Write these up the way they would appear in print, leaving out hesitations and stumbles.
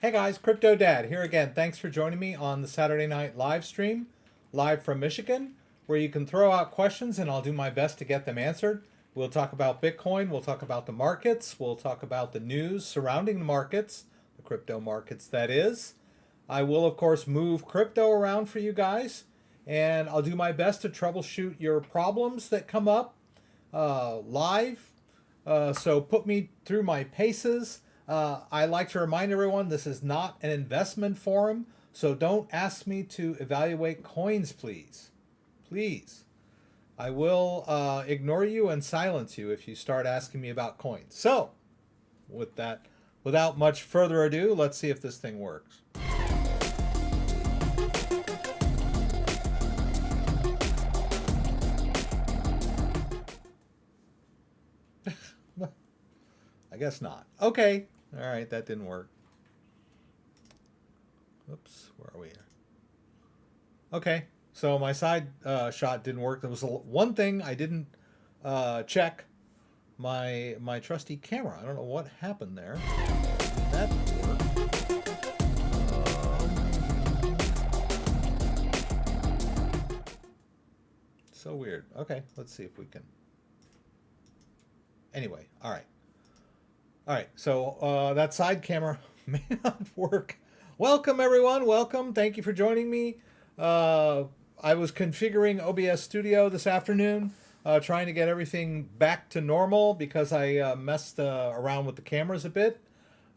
Hey guys, CryptoDad here again. Thanks for joining me on the Saturday night live stream, live from Michigan, where you can throw out questions and I'll do my best to get them answered. We'll talk about Bitcoin, we'll talk about the markets, we'll talk about the news surrounding the markets, the crypto markets that is. I will of course move crypto around for you guys, and I'll do my best to troubleshoot your problems that come up live. So put me through my paces. I like to remind everyone this is not an investment forum, so don't ask me to evaluate coins, please. Please. I will ignore you and silence you if you start asking me about coins. So, with that, without much further ado, let's see if this thing works. I guess not. Okay. All right, that didn't work. Oops, where are we here? Okay, so my side shot didn't work. There was one thing I didn't check. My trusty camera. I don't know what happened there. That didn't work. So weird. Okay, let's see if we can. Anyway, all right. All right, so that side camera may not work. Welcome, everyone. Welcome. Thank you for joining me. I was configuring OBS Studio this afternoon, trying to get everything back to normal because I messed around with the cameras a bit.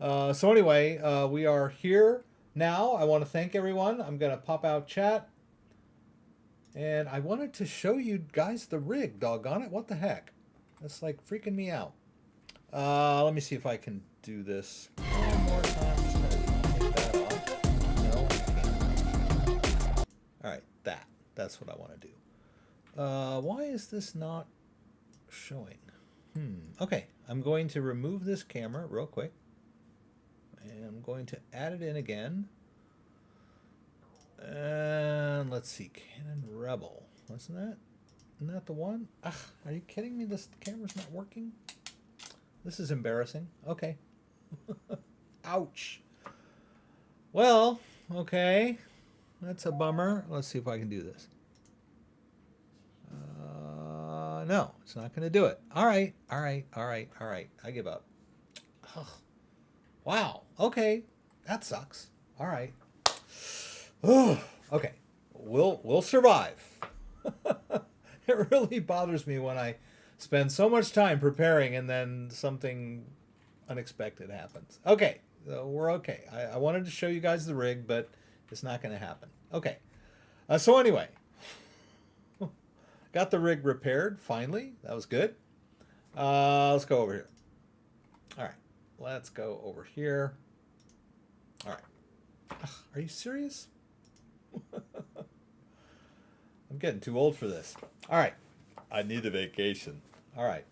So anyway, we are here now. I want to thank everyone. I'm going to pop out chat. And I wanted to show you guys the rig, doggone it. What the heck? That's like freaking me out. Let me see if I can do this one more time. Just gonna take that off. No, I can't. All right, that's what I want to do. Why is this not showing? Okay, I'm going to remove this camera real quick. And I'm going to add it in again. And let's see, Canon Rebel. Isn't that the one? Ugh, are you kidding me? This camera's not working? This is embarrassing. Okay. Ouch. Well, okay. That's a bummer. Let's see if I can do this. No, it's not going to do it. All right. I give up. Ugh. Wow. Okay. That sucks. All right. Okay. We'll survive. It really bothers me when I spend so much time preparing and then something unexpected happens. Okay, so we're okay. I wanted to show you guys the rig, but it's not going to happen. Okay, so anyway, got the rig repaired finally. That was good. Let's go over here. All right, let's go over here. All right. Ugh, are you serious? I'm getting too old for this. All right. I need a vacation. All right.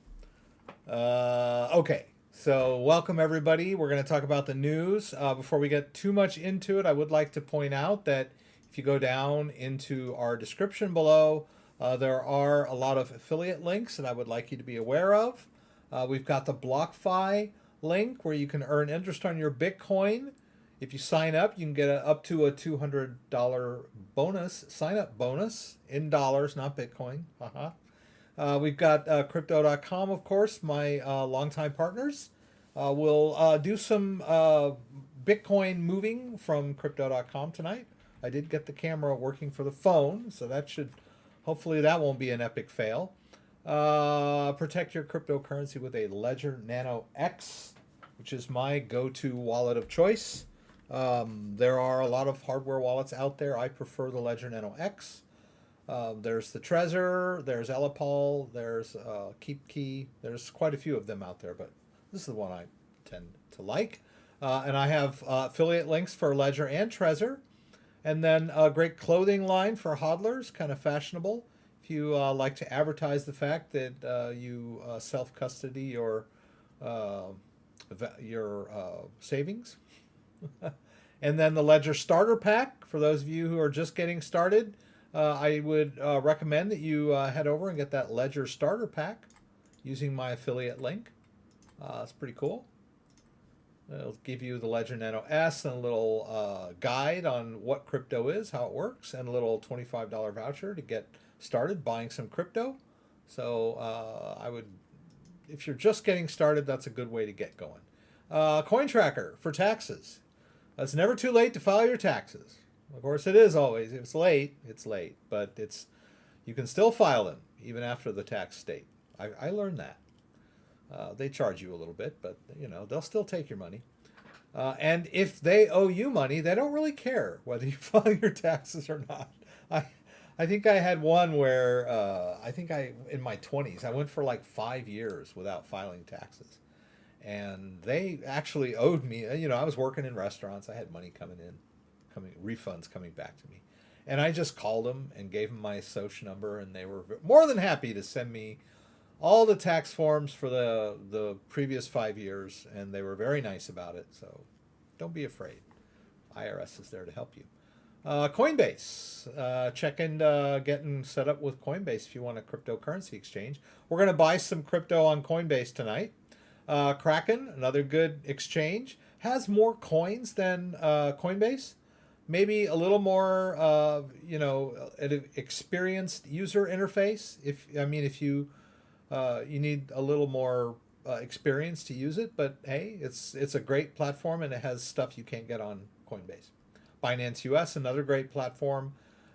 Okay. So welcome, everybody. We're going to talk about the news. Before we get too much into it, I would like to point out that if you go down into our description below, there are a lot of affiliate links that I would like you to be aware of. We've got the BlockFi link where you can earn interest on your Bitcoin. If you sign up, you can get up to a $200 bonus, sign-up bonus in dollars, not Bitcoin. We've got Crypto.com, of course, my longtime partners. We'll do some Bitcoin moving from Crypto.com tonight. I did get the camera working for the phone, so that should, hopefully that won't be an epic fail. Protect your cryptocurrency with a Ledger Nano X, which is my go-to wallet of choice. There are a lot of hardware wallets out there. I prefer the Ledger Nano X. There's the Trezor, there's Elipal, there's KeepKey. There's quite a few of them out there, but this is the one I tend to like. And I have affiliate links for Ledger and Trezor. And then a great clothing line for hodlers, kind of fashionable. If you like to advertise the fact that you self-custody your savings. And then the Ledger Starter Pack, for those of you who are just getting started, I would recommend that you head over and get that Ledger Starter Pack using my affiliate link. It's pretty cool. It'll give you the Ledger Nano S and a little guide on what crypto is, how it works, and a little $25 voucher to get started buying some crypto. So I would, if you're just getting started, that's a good way to get going. CoinTracker for taxes. It's never too late to file your taxes. Of course, it is always. If it's late, it's late. But you can still file them even after the tax date. I learned that. They charge you a little bit, but they'll still take your money. And if they owe you money, they don't really care whether you file your taxes or not. I think I had one where in my 20s, I went for like 5 years without filing taxes. And they actually owed me, I was working in restaurants. I had money refunds coming back to me. And I just called them and gave them my social number, and they were more than happy to send me all the tax forms for the previous 5 years, and they were very nice about it. So don't be afraid. IRS is there to help you. Coinbase. Check in getting set up with Coinbase if you want a cryptocurrency exchange. We're going to buy some crypto on Coinbase tonight. Kraken, another good exchange, has more coins than Coinbase. Maybe a little more, an experienced user interface. If you need a little more experience to use it, but hey, it's a great platform, and it has stuff you can't get on Coinbase. Binance US, another great platform.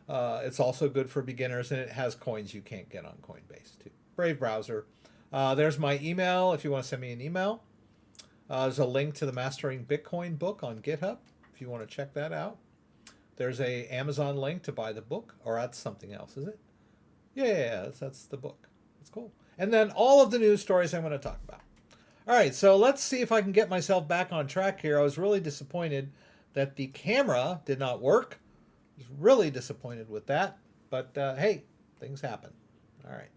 It's also good for beginners, and it has coins you can't get on Coinbase too. Brave browser. There's my email if you want to send me an email. There's a link to the Mastering Bitcoin book on GitHub if you want to check that out. There's a Amazon link to buy the book, or that's something else, is it? Yeah, that's the book. It's cool. And then all of the news stories I'm going to talk about. All right, so let's see if I can get myself back on track here. I was really disappointed that the camera did not work. I was really disappointed with that. But hey, things happen. All right.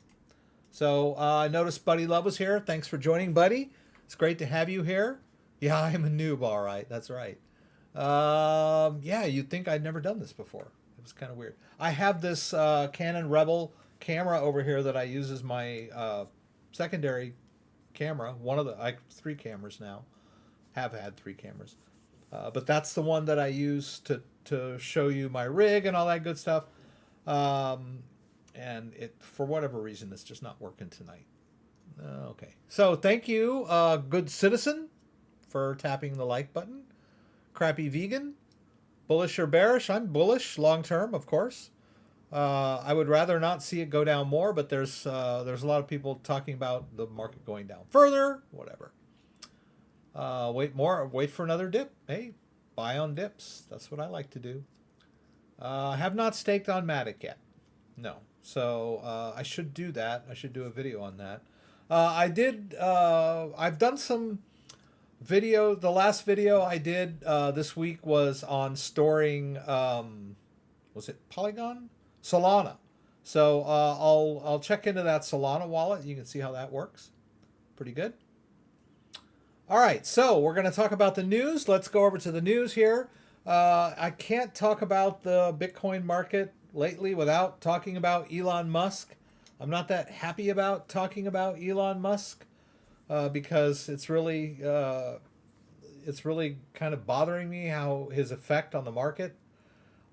So I noticed Buddy Love was here. Thanks for joining, Buddy. It's great to have you here. Yeah, I'm a noob, all right. That's right. Yeah, you'd think I'd never done this before. It was kind of weird. I have this Canon Rebel camera over here that I use as my secondary camera. I have 3 cameras now. Have had 3 cameras. But that's the one that I use to show you my rig and all that good stuff. And it, for whatever reason, it's just not working tonight. Okay. So thank you, good citizen, for tapping the like button. Crappy vegan. Bullish or bearish? I'm bullish long term, of course. I would rather not see it go down more, but there's a lot of people talking about the market going down further. Whatever. Wait for another dip. Hey, buy on dips. That's what I like to do. I have not staked on Matic yet. No. So I should do that. I should do a video on that. I've done some video. The last video I did this week was on storing, was it Polygon? Solana. So I'll check into that Solana wallet. You can see how that works. Pretty good. All right, so we're going to talk about the news. Let's go over to the news here. I can't talk about the Bitcoin market lately without talking about Elon Musk. I'm not that happy about talking about Elon Musk because it's really kind of bothering me how his effect on the market,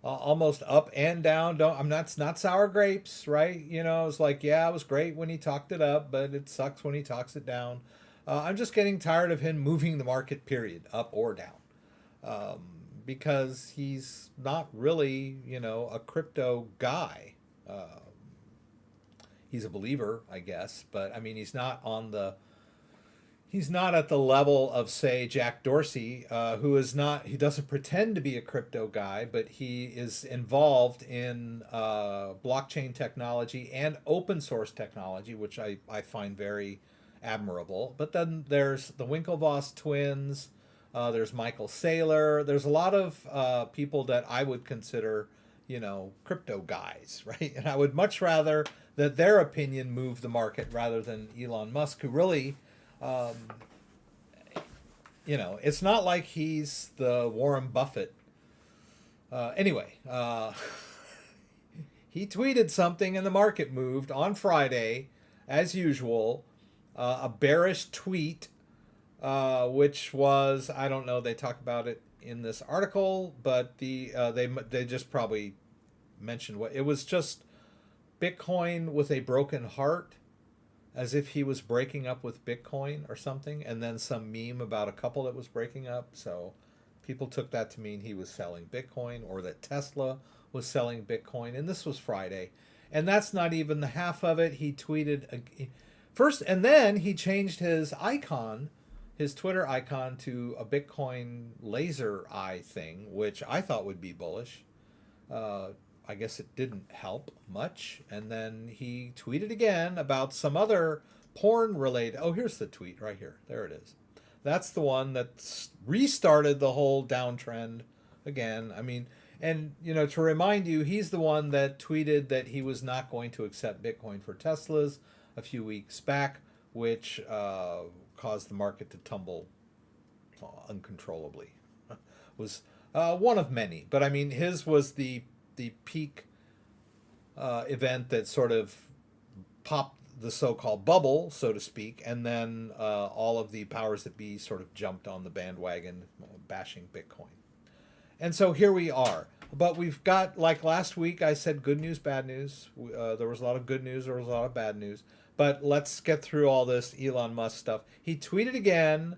almost up and down. It's not sour grapes, right? It's like, yeah, it was great when he talked it up, but it sucks when he talks it down. I'm just getting tired of him moving the market, period, up or down, because he's not really, a crypto guy. He's a believer, I guess, but I mean, he's not at the level of, say, Jack Dorsey, he doesn't pretend to be a crypto guy, but he is involved in blockchain technology and open source technology, which I find very admirable. But then there's the Winklevoss twins, there's Michael Saylor, there's a lot of people that I would consider, crypto guys, right? And I would much rather that their opinion move the market rather than Elon Musk, who really, it's not like he's the Warren Buffett. Anyway, he tweeted something and the market moved on Friday, as usual. A bearish tweet which was, I don't know, they talk about it in this article, but they just probably mentioned what it was. Just Bitcoin with a broken heart, as if he was breaking up with Bitcoin or something, and then some meme about a couple that was breaking up. So people took that to mean he was selling Bitcoin, or that Tesla was selling Bitcoin. And this was Friday. And that's not even the half of it. He tweeted first, and then he changed his icon, his Twitter icon, to a Bitcoin laser eye thing, which I thought would be bullish. I guess it didn't help much. And then he tweeted again about some other porn related. Oh, here's the tweet right here. There it is. That's the one that restarted the whole downtrend again. I mean, and to remind you, he's the one that tweeted that he was not going to accept Bitcoin for Teslas a few weeks back, which caused the market to tumble uncontrollably. Was one of many, but I mean, his was the peak event that sort of popped the so-called bubble, so to speak, and then all of the powers that be sort of jumped on the bandwagon, bashing Bitcoin. And so here we are. But we've got, like last week, I said good news, bad news. There was a lot of good news, there was a lot of bad news. But let's get through all this Elon Musk stuff. He tweeted again.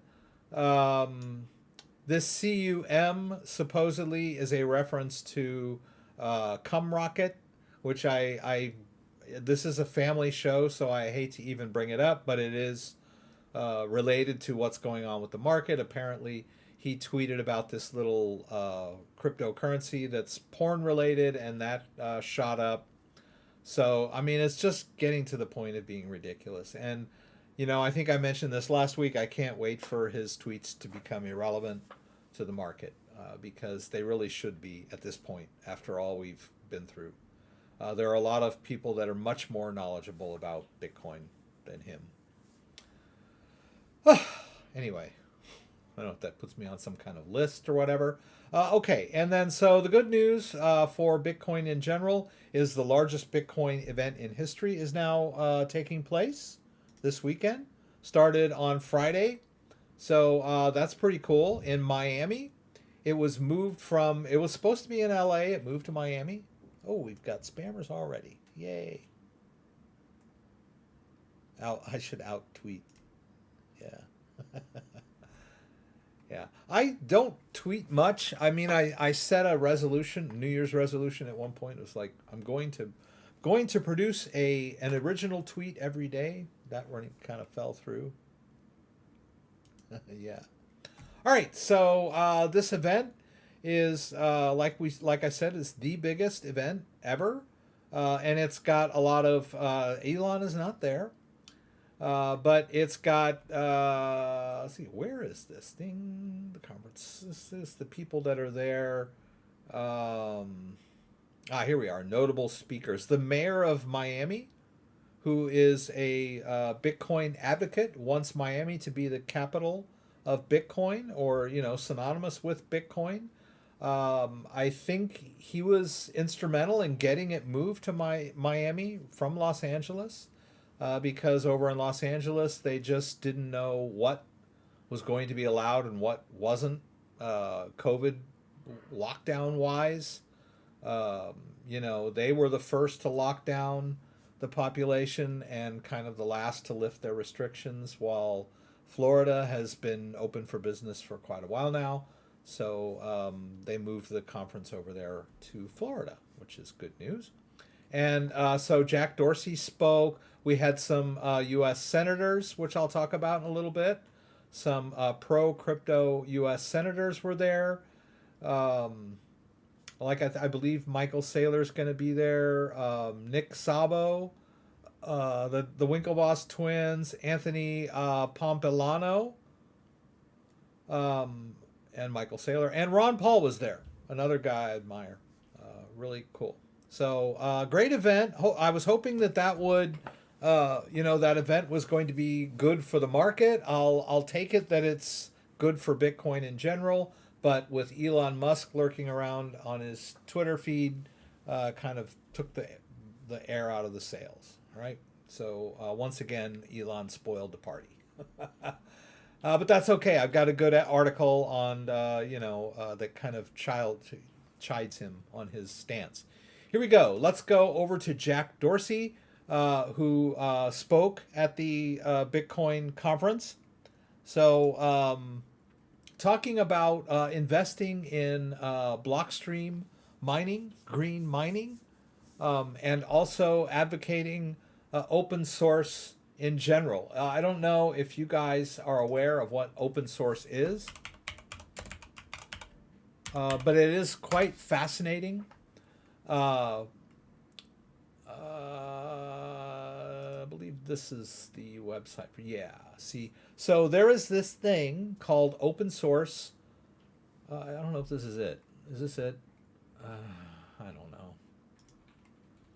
This CUM supposedly is a reference to Cum Rocket, which this is a family show, so I hate to even bring it up, but it is related to what's going on with the market. Apparently, he tweeted about this little cryptocurrency that's porn related, and that shot up. So, I mean, it's just getting to the point of being ridiculous. And, I think I mentioned this last week. I can't wait for his tweets to become irrelevant to the market because they really should be at this point after all we've been through. There are a lot of people that are much more knowledgeable about Bitcoin than him. Anyway. I don't know if that puts me on some kind of list or whatever. Okay, and then so the good news for Bitcoin in general is the largest Bitcoin event in history is now taking place this weekend. Started on Friday. So that's pretty cool. In Miami, it was supposed to be in LA. It moved to Miami. Oh, we've got spammers already. Yay. I should out tweet. Yeah. Yeah, I don't tweet much. I mean, I set a resolution, New Year's resolution at one point. It was like, I'm going to produce an original tweet every day. That one kind of fell through. Yeah. All right. So this event is like I said, is the biggest event ever, and it's got a lot of Elon is not there. But it's got, let's see, where is this thing? The conference. This is the people that are there. Here we are. Notable speakers. The mayor of Miami, who is a Bitcoin advocate, wants Miami to be the capital of Bitcoin, or, synonymous with Bitcoin. I think he was instrumental in getting it moved to Miami from Los Angeles. Because over in Los Angeles, they just didn't know what was going to be allowed and what wasn't, COVID lockdown wise. They were the first to lock down the population and kind of the last to lift their restrictions, while Florida has been open for business for quite a while now. So they moved the conference over there to Florida, which is good news. And so Jack Dorsey spoke. We had some U.S. senators, which I'll talk about in a little bit. Some pro-crypto U.S. senators were there. I believe Michael Saylor's going to be there. Nick Szabo, the Winklevoss twins, Anthony Pompilano, and Michael Saylor. And Ron Paul was there, another guy I admire. Really cool. So great event. I was hoping that would, that event was going to be good for the market. I'll take it that it's good for Bitcoin in general, but with Elon Musk lurking around on his Twitter feed, kind of took the air out of the sails. All right. So once again, Elon spoiled the party. But that's okay. I've got a good article on, that kind of chides him on his stance. Here we go. Let's go over to Jack Dorsey, who spoke at the Bitcoin conference. So, talking about investing in Blockstream mining, green mining, and also advocating open source in general. I don't know if you guys are aware of what open source is, but it is quite fascinating. I believe this is the website. Yeah, see. So there is this thing called open source. I don't know if this is it. Is this it? I don't know.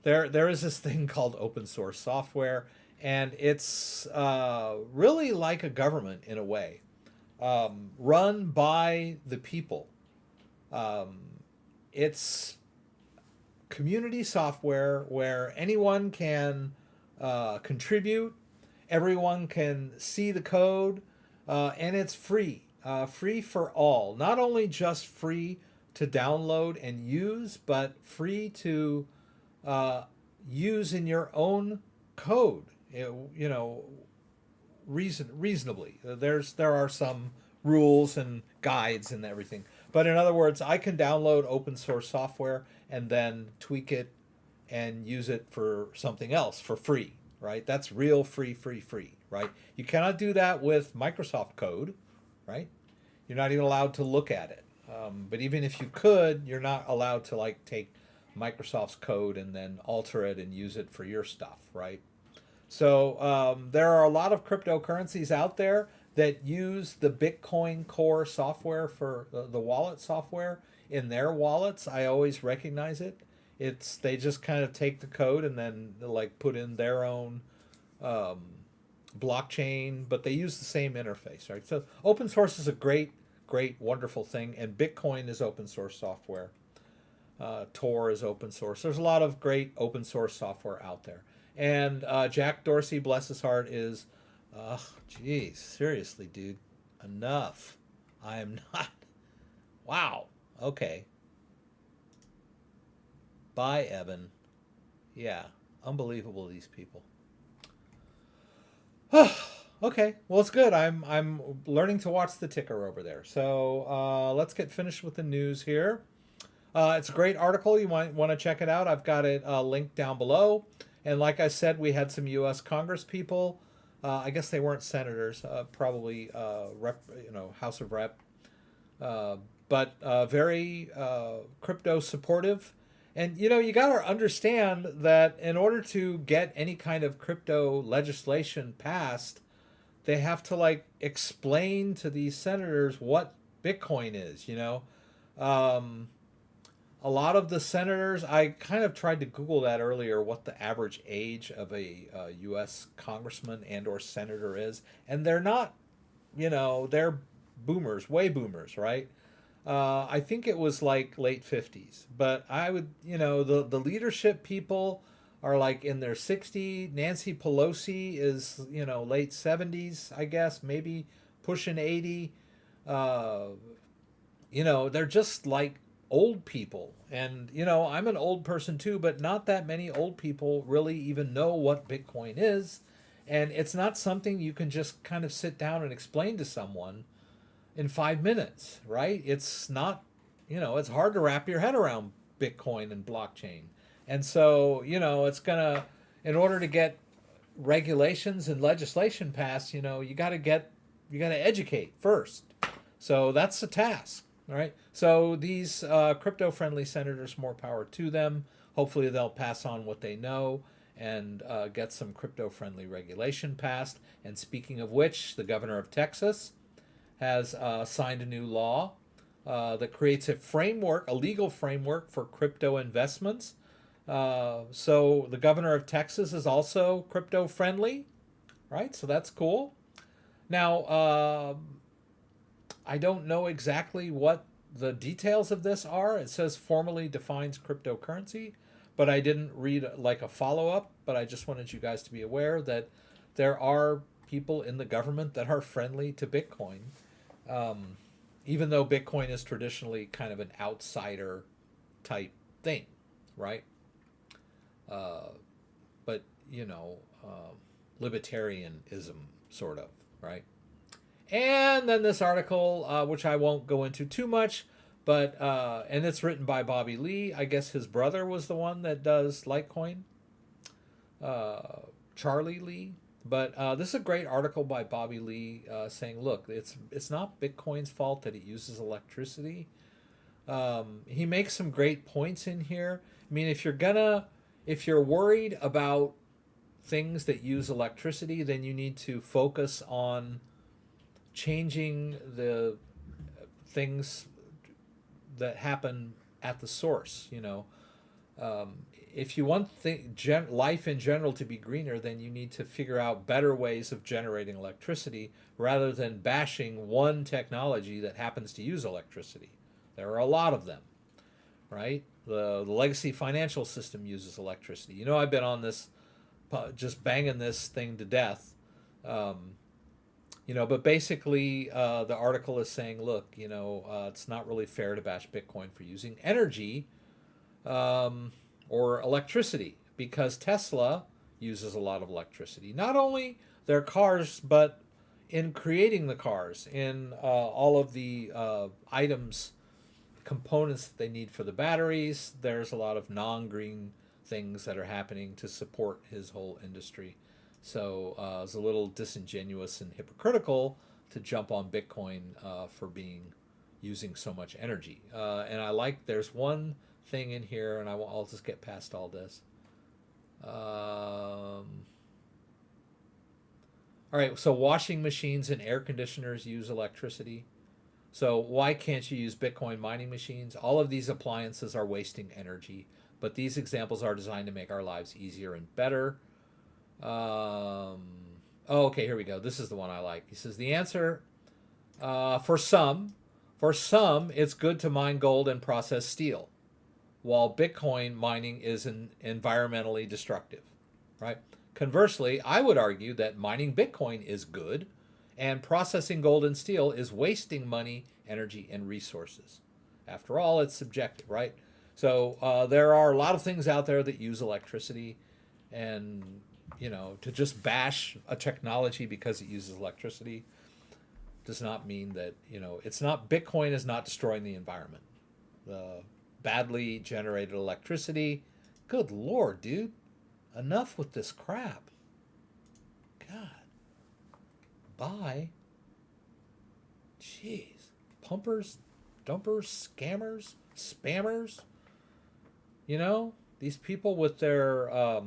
There is this thing called open source software, and it's really like a government in a way, run by the people. It's community software where anyone can contribute, everyone can see the code, and it's free, free for all. Not only just free to download and use, but free to use in your own code. Reasonably. There are some rules and guides and everything. But in other words, I can download open source software and then tweak it and use it for something else for free, right? That's real free, right? You cannot do that with Microsoft code, right? You're not even allowed to look at it. But even if you could, you're not allowed to like take Microsoft's code and then alter it and use it for your stuff, right? So there are a lot of cryptocurrencies out there that use the Bitcoin Core software for the wallet software in their wallets. I always recognize it. They just kind of take the code and then like put in their own blockchain, but they use the same interface, right? So open source is a great, wonderful thing, and Bitcoin is open source software. Tor is open source. There's a lot of great open source software out there. And Jack Dorsey, bless his heart, is, geez, seriously, dude, enough. I am not. Wow. Okay. Bye, Evan. Yeah, unbelievable, these people. Okay, well, it's good. I'm learning to watch the ticker over there. So let's get finished with the news here. It's a great article. You might want to check it out. I've got it linked down below. And like I said, we had some U.S. Congress people. I guess they weren't senators, probably House of Rep, but very crypto supportive. And you got to understand that in order to get any kind of crypto legislation passed, they have to like explain to these senators what Bitcoin is. A lot of the senators, I kind of tried to Google that earlier, what the average age of a U.S. congressman and or senator is. And they're not, they're boomers, way boomers, right? I think it was like late 50s. But I would, the leadership people are like in their 60s. Nancy Pelosi is, late 70s, I guess, maybe pushing 80. They're just like old people. And I'm an old person too, but not that many old people really even know what Bitcoin is, and it's not something you can just kind of sit down and explain to someone in 5 minutes, right? It's not, it's hard to wrap your head around Bitcoin and blockchain. And so it's gonna, in order to get regulations and legislation passed, you got to educate first. So that's the task. All right. So these crypto-friendly senators, more power to them. Hopefully they'll pass on what they know and get some crypto-friendly regulation passed. And speaking of which, the governor of Texas has signed a new law that creates a legal framework for crypto investments. So the governor of Texas is also crypto-friendly, right? So that's cool. Now, I don't know exactly what the details of this are. It says formally defines cryptocurrency, but I didn't read like a follow-up, but I just wanted you guys to be aware that there are people in the government that are friendly to Bitcoin, even though Bitcoin is traditionally kind of an outsider type thing, right? But, you know, libertarianism, sort of, right? And then this article, which I won't go into too much, but, and it's written by Bobby Lee. I guess his brother was the one that does Litecoin, Charlie Lee. But this is a great article by Bobby Lee saying, look, it's not Bitcoin's fault that it uses electricity. He makes some great points in here. I mean, if you're worried about things that use electricity, then you need to focus on changing the things that happen at the source. You know, if you want life in general to be greener, then you need to figure out better ways of generating electricity rather than bashing one technology that happens to use electricity. There are a lot of them, right? The legacy financial system uses electricity. You know, I've been on this, just banging this thing to death. You know, but basically the article is saying, look, you know, it's not really fair to bash Bitcoin for using energy or electricity, because Tesla uses a lot of electricity. Not only their cars, but in creating the cars, in all of the items, components that they need for the batteries. There's a lot of non-green things that are happening to support his whole industry. So it's a little disingenuous and hypocritical to jump on Bitcoin for using so much energy. And I like, there's one thing in here, and I'll just get past all this. All right, so washing machines and air conditioners use electricity. So why can't you use Bitcoin mining machines? All of these appliances are wasting energy, but these examples are designed to make our lives easier and better. Oh, okay, here we go. This is the one I like. He says the answer, for some, it's good to mine gold and process steel, while Bitcoin mining is environmentally destructive, right? Conversely, I would argue that mining Bitcoin is good, and processing gold and steel is wasting money, energy, and resources. After all, it's subjective, right? So there are a lot of things out there that use electricity, and you know, to just bash a technology because it uses electricity does not mean that, you know, it's not, Bitcoin is not destroying the environment. The badly generated electricity, good Lord, dude, enough with this crap. God. Bye. Jeez. Pumpers, dumpers, scammers, spammers. You know, these people with their,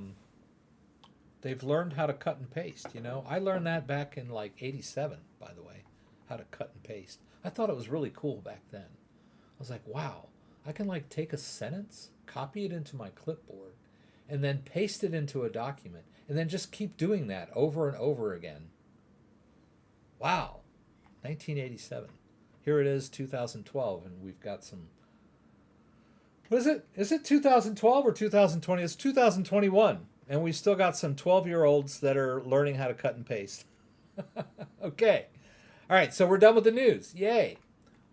they've learned how to cut and paste, you know. I learned that back in like 87, by the way, how to cut and paste. I thought it was really cool back then. I was like, wow, I can like take a sentence, copy it into my clipboard, and then paste it into a document, and then just keep doing that over and over again. Wow. 1987. Here it is, 2012, and we've got some... What is it? Is it 2012 or 2020? It's 2021, and we've still got some 12-year-olds that are learning how to cut and paste. Okay. All right, so we're done with the news. Yay.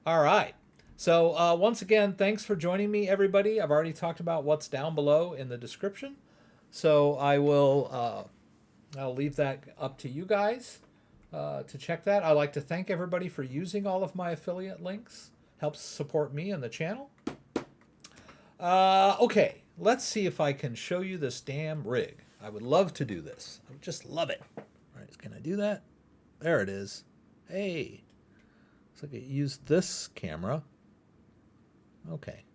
All right. So once again, thanks for joining me, everybody. I've already talked about what's down below in the description, so I will I'll leave that up to you guys to check that. I'd like to thank everybody for using all of my affiliate links. Helps support me and the channel. Okay, let's see if I can show you this damn rig. I would love to do this. I would just love it. All right, can I do that? There it is. Hey, looks like I used this camera. Okay,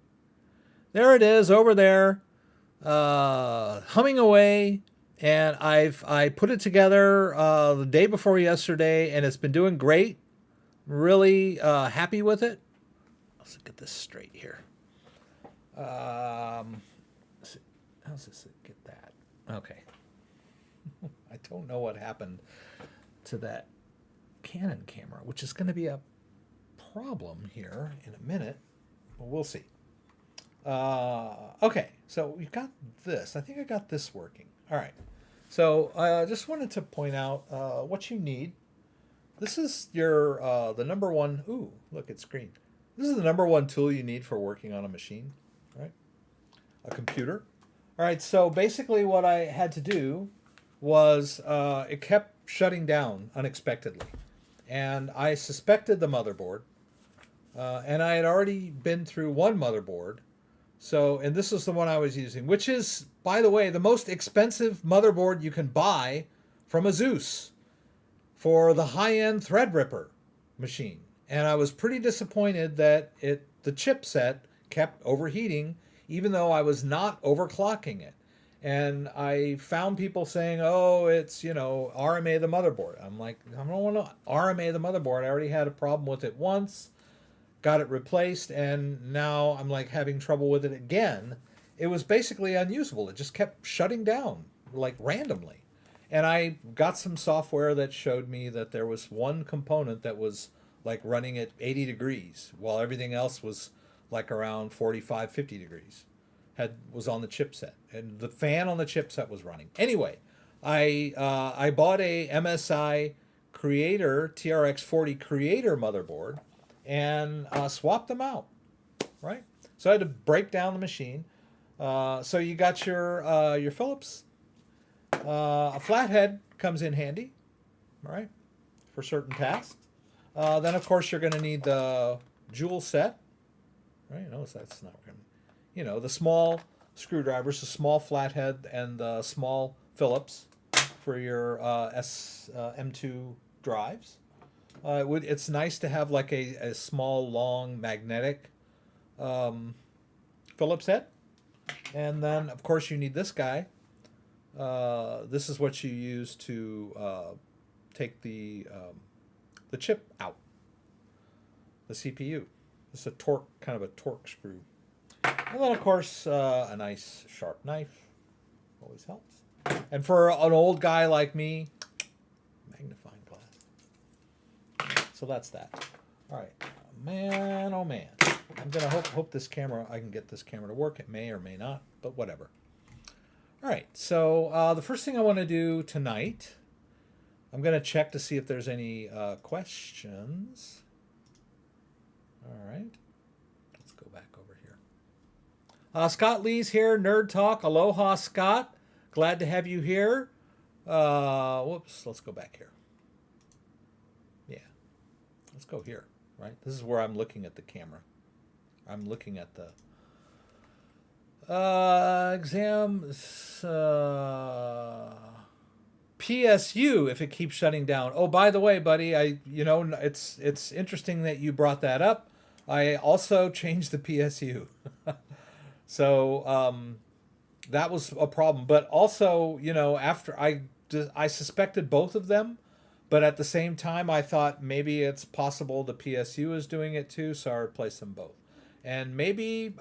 there it is over there, humming away. And I put it together the day before yesterday, and it's been doing great. Really happy with it. Let's get this straight here. How's this get that? Okay. I don't know what happened to that Canon camera, which is going to be a problem here in a minute. But we'll see. Okay, so we've got this. I think I got this working. All right. So I just wanted to point out what you need. This is your the number one. Ooh, look, it's green. This is the number one tool you need for working on a machine, right? A computer. All right. So basically, what I had to do was it kept shutting down unexpectedly, and I suspected the motherboard, and I had already been through one motherboard. So, and this is the one I was using, which is, by the way, the most expensive motherboard you can buy from Asus for the high-end Threadripper machine. And I was pretty disappointed that the chipset kept overheating, even though I was not overclocking it. And I found people saying, oh, it's, RMA the motherboard. I'm like, I don't want to RMA the motherboard. I already had a problem with it once. Got it replaced, and now I'm like having trouble with it again. It was basically unusable. It just kept shutting down like randomly. And I got some software that showed me that there was one component that was like running at 80 degrees while everything else was like around 45, 50 degrees. Was on the chipset, and the fan on the chipset was running. Anyway, I bought a MSI Creator TRX40 Creator motherboard and swap them out, right? So I had to break down the machine. So you got your Phillips. A flathead comes in handy, all right, for certain tasks. Then of course you're going to need the jewel set, right? Notice that's not going to, the small screwdrivers, the small flathead, and the small Phillips for your M2 drives. It's nice to have like a small, long, magnetic Phillips head. And then, of course, you need this guy. This is what you use to take the chip out, the CPU. It's a kind of a torque screw. And then, of course, a nice sharp knife always helps. And for an old guy like me, magnifying glass. So that's that. All right, man, oh man. I'm gonna hope this camera, I can get this camera to work. It may or may not, but whatever. All right, so the first thing I want to do tonight, I'm gonna check to see if there's any questions. All right, let's go back over here. Scott Lee's here, Nerd Talk. Aloha, Scott. Glad to have you here. Whoops, let's go back here. Yeah, let's go here, right? This is where I'm looking at the camera. I'm looking at the PSU if it keeps shutting down. Oh, by the way, buddy, it's interesting that you brought that up. I also changed the PSU. So that was a problem. But also, after I suspected both of them, but at the same time, I thought maybe it's possible the PSU is doing it too, so I replaced them both. And maybe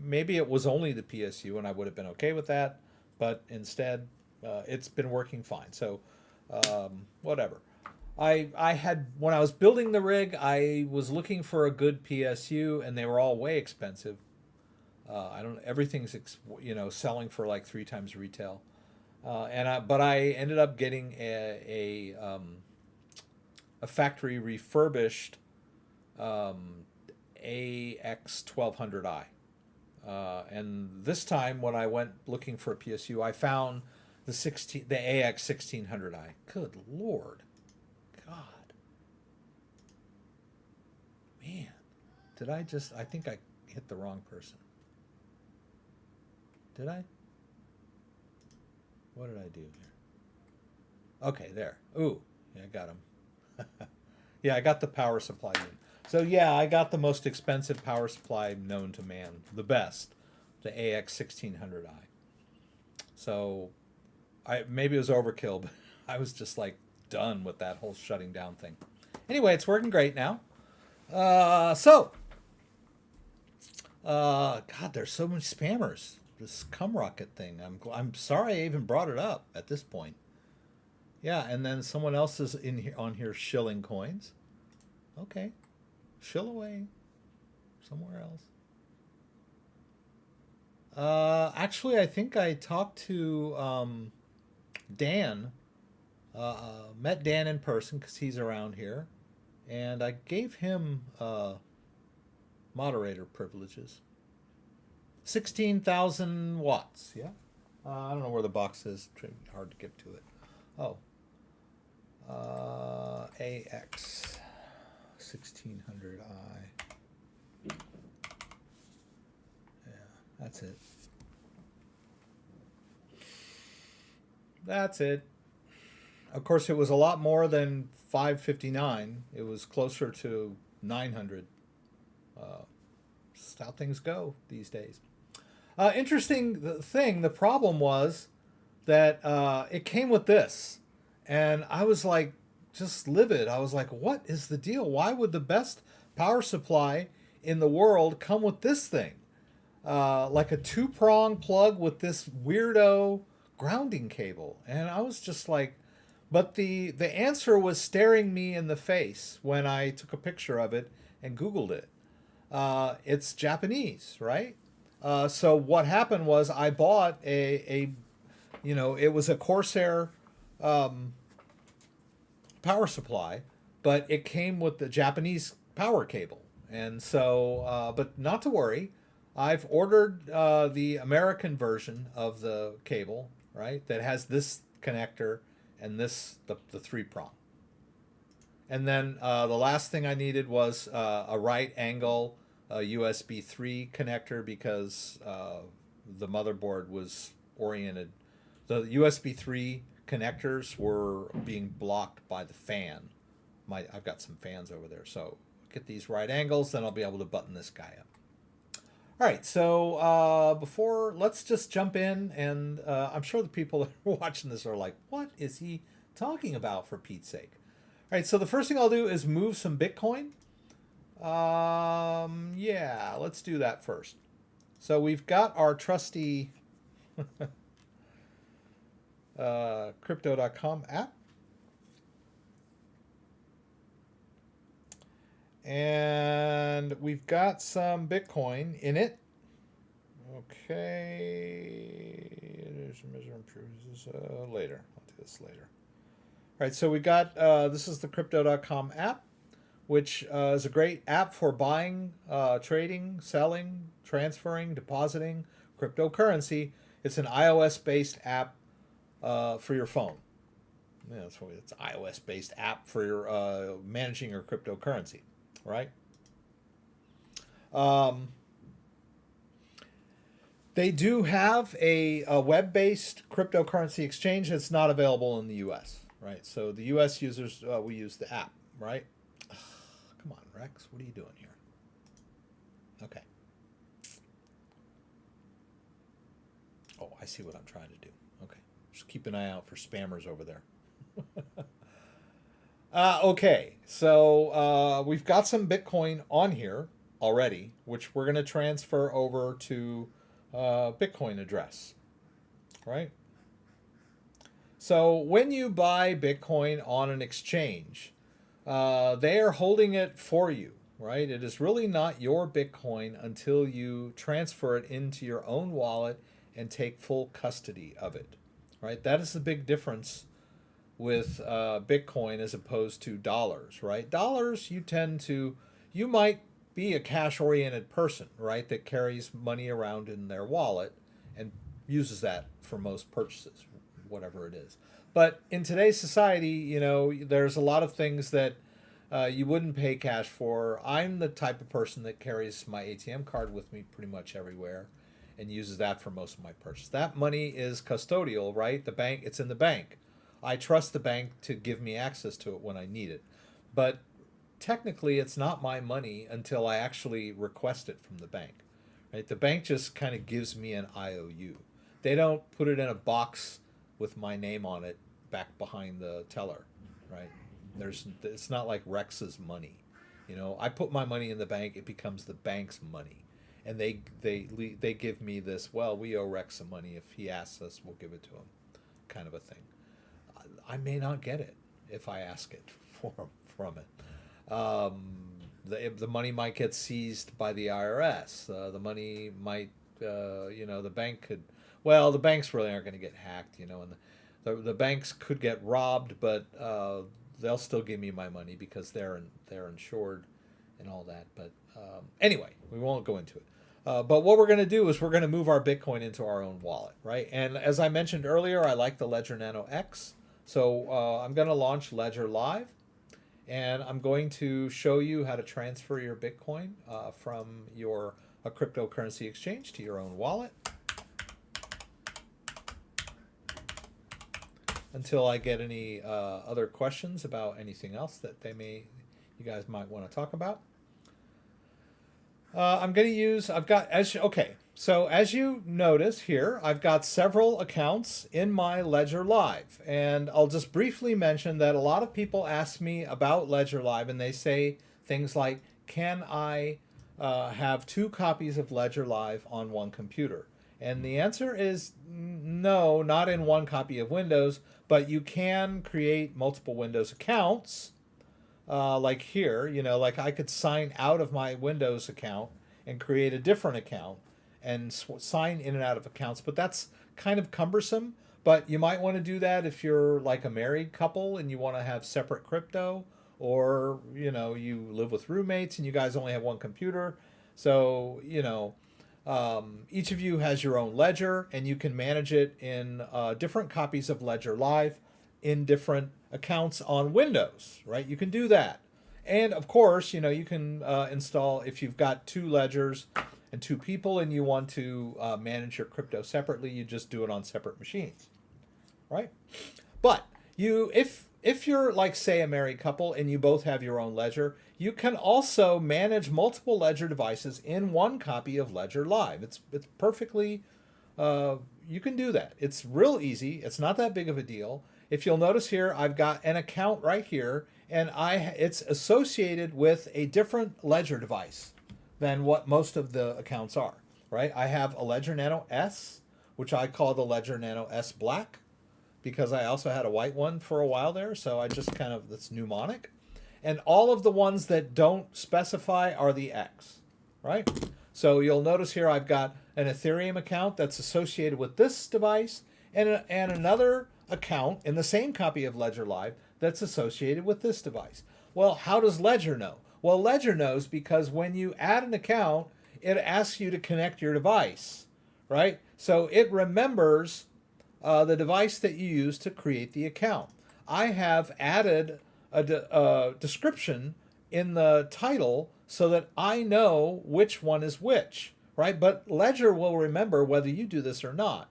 maybe it was only the PSU and I would have been okay with that, but instead it's been working fine. So whatever. I had, when I was building the rig, I was looking for a good PSU and they were all way expensive. Everything's selling for like 3 times retail. But I ended up getting a factory refurbished AX1200i. And this time when I went looking for a PSU, I found the AX1600i. Good Lord. God. Man. I think I hit the wrong person. Did I? What did I do here? Okay, there. Ooh, yeah, I got him. Yeah, I got the power supply unit. So yeah, I got the most expensive power supply known to man, the best, the AX1600i. So maybe it was overkill, but I was just like done with that whole shutting down thing. Anyway, it's working great now. God, there's so many spammers. This cum rocket thing. I'm sorry I even brought it up at this point. Yeah, and then someone else is on here shilling coins. Okay. Shill away somewhere else. Actually, I think I talked to Dan, met Dan in person because he's around here, and I gave him moderator privileges. 16,000 watts, yeah? I don't know where the box is. Hard to get to it. Oh. AX 1600i. Yeah, that's it. That's it. Of course, it was a lot more than 559. It was closer to 900. Just how things go these days. Interesting thing, the problem was that it came with this. And I was like, just livid. I was like, what is the deal? Why would the best power supply in the world come with this thing? Like a two-prong plug with this weirdo grounding cable. And I was just like, but the answer was staring me in the face when I took a picture of it and Googled it. It's Japanese, right? So what happened was I bought it was a Corsair power supply, but it came with the Japanese power cable. And so, but not to worry, I've ordered the American version of the cable, right? That has this connector and the three prong. And then the last thing I needed was a right angle USB 3 connector because the motherboard was oriented. The USB 3 connectors were being blocked by the fan. I've got some fans over there, so get these right angles, then I'll be able to button this guy up. All right, so let's just jump in, and I'm sure the people that are watching this are like, what is he talking about, for Pete's sake? All right, so the first thing I'll do is move some Bitcoin. Yeah, let's do that first. So we've got our trusty Crypto.com app. And we've got some Bitcoin in it. Okay. There's some measurement proofs later. I'll do this later. All right, so we got, this is the Crypto.com app, which is a great app for buying, trading, selling, transferring, depositing cryptocurrency. It's an iOS-based app for your phone. Yeah, it's an iOS-based app for your managing your cryptocurrency, right? They do have a web-based cryptocurrency exchange that's not available in the U.S., right? So the U.S. users, we use the app, right? Come on, Rex, what are you doing here? Okay. Oh, I see what I'm trying to do. Okay. Just keep an eye out for spammers over there. Okay, so we've got some Bitcoin on here already, which we're going to transfer over to Bitcoin address, right? So when you buy Bitcoin on an exchange, they are holding it for you, right? It is really not your Bitcoin until you transfer it into your own wallet and take full custody of it, right? That is the big difference with Bitcoin as opposed to dollars, right? Dollars, you might be a cash-oriented person, right, that carries money around in their wallet and uses that for most purchases, whatever it is. But in today's society, there's a lot of things that you wouldn't pay cash for. I'm the type of person that carries my ATM card with me pretty much everywhere and uses that for most of my purchases. That money is custodial, right? The bank, it's in the bank. I trust the bank to give me access to it when I need it. But technically, it's not my money until I actually request it from the bank, right? The bank just kind of gives me an IOU. They don't put it in a box with my name on it back behind the teller, right? It's not like Rex's money. I put my money in the bank, it becomes the bank's money. And they give me this, well, we owe Rex some money. If he asks us, we'll give it to him, kind of a thing. I may not get it if I ask it from it. The money might get seized by the IRS. The money might You know, the bank could, well, the banks really aren't going to get hacked, you know, and the banks could get robbed, but they'll still give me my money because they're insured and all that. But anyway, we won't go into it. But what we're going to do is we're going to move our Bitcoin into our own wallet, right? And as I mentioned earlier, I like the Ledger Nano X. So I'm going to launch Ledger Live, and I'm going to show you how to transfer your Bitcoin from your cryptocurrency exchange to your own wallet. Until I get any other questions about anything else that you guys might want to talk about. I'm going to use, so as you notice here, I've got several accounts in my Ledger Live. And I'll just briefly mention that a lot of people ask me about Ledger Live, and they say things like, can I have 2 copies of Ledger Live on one computer? And the answer is no, not in one copy of Windows, but you can create multiple Windows accounts. Like here, you know, like I could sign out of my Windows account and create a different account and sign in and out of accounts, but that's kind of cumbersome. But you might want to do that if you're like a married couple and you want to have separate crypto, or, you know, you live with roommates and you guys only have one computer. So, you know, each of you has your own ledger, and you can manage it in different copies of Ledger Live in different accounts on Windows, right? You can do that. And of course, you know, you can install, if you've got 2 ledgers and 2 people and you want to manage your crypto separately, you just do it on separate machines, right? But if you're like, say, a married couple and you both have your own ledger, you can also manage multiple ledger devices in one copy of Ledger Live. It's perfectly, you can do that. It's real easy. It's not that big of a deal. If you'll notice here, I've got an account right here, and it's associated with a different ledger device than what most of the accounts are, right? I have a Ledger Nano S, which I call the Ledger Nano S Black, because I also had a white one for a while there, so I just kind of, that's mnemonic. And all of the ones that don't specify are the X, right? So you'll notice here I've got an Ethereum account that's associated with this device, and another account in the same copy of Ledger Live that's associated with this device. Well, how does Ledger know? Well, Ledger knows because when you add an account, it asks you to connect your device, right? So it remembers the device that you use to create the account. I have added a description in the title so that I know which one is which, right? But Ledger will remember whether you do this or not.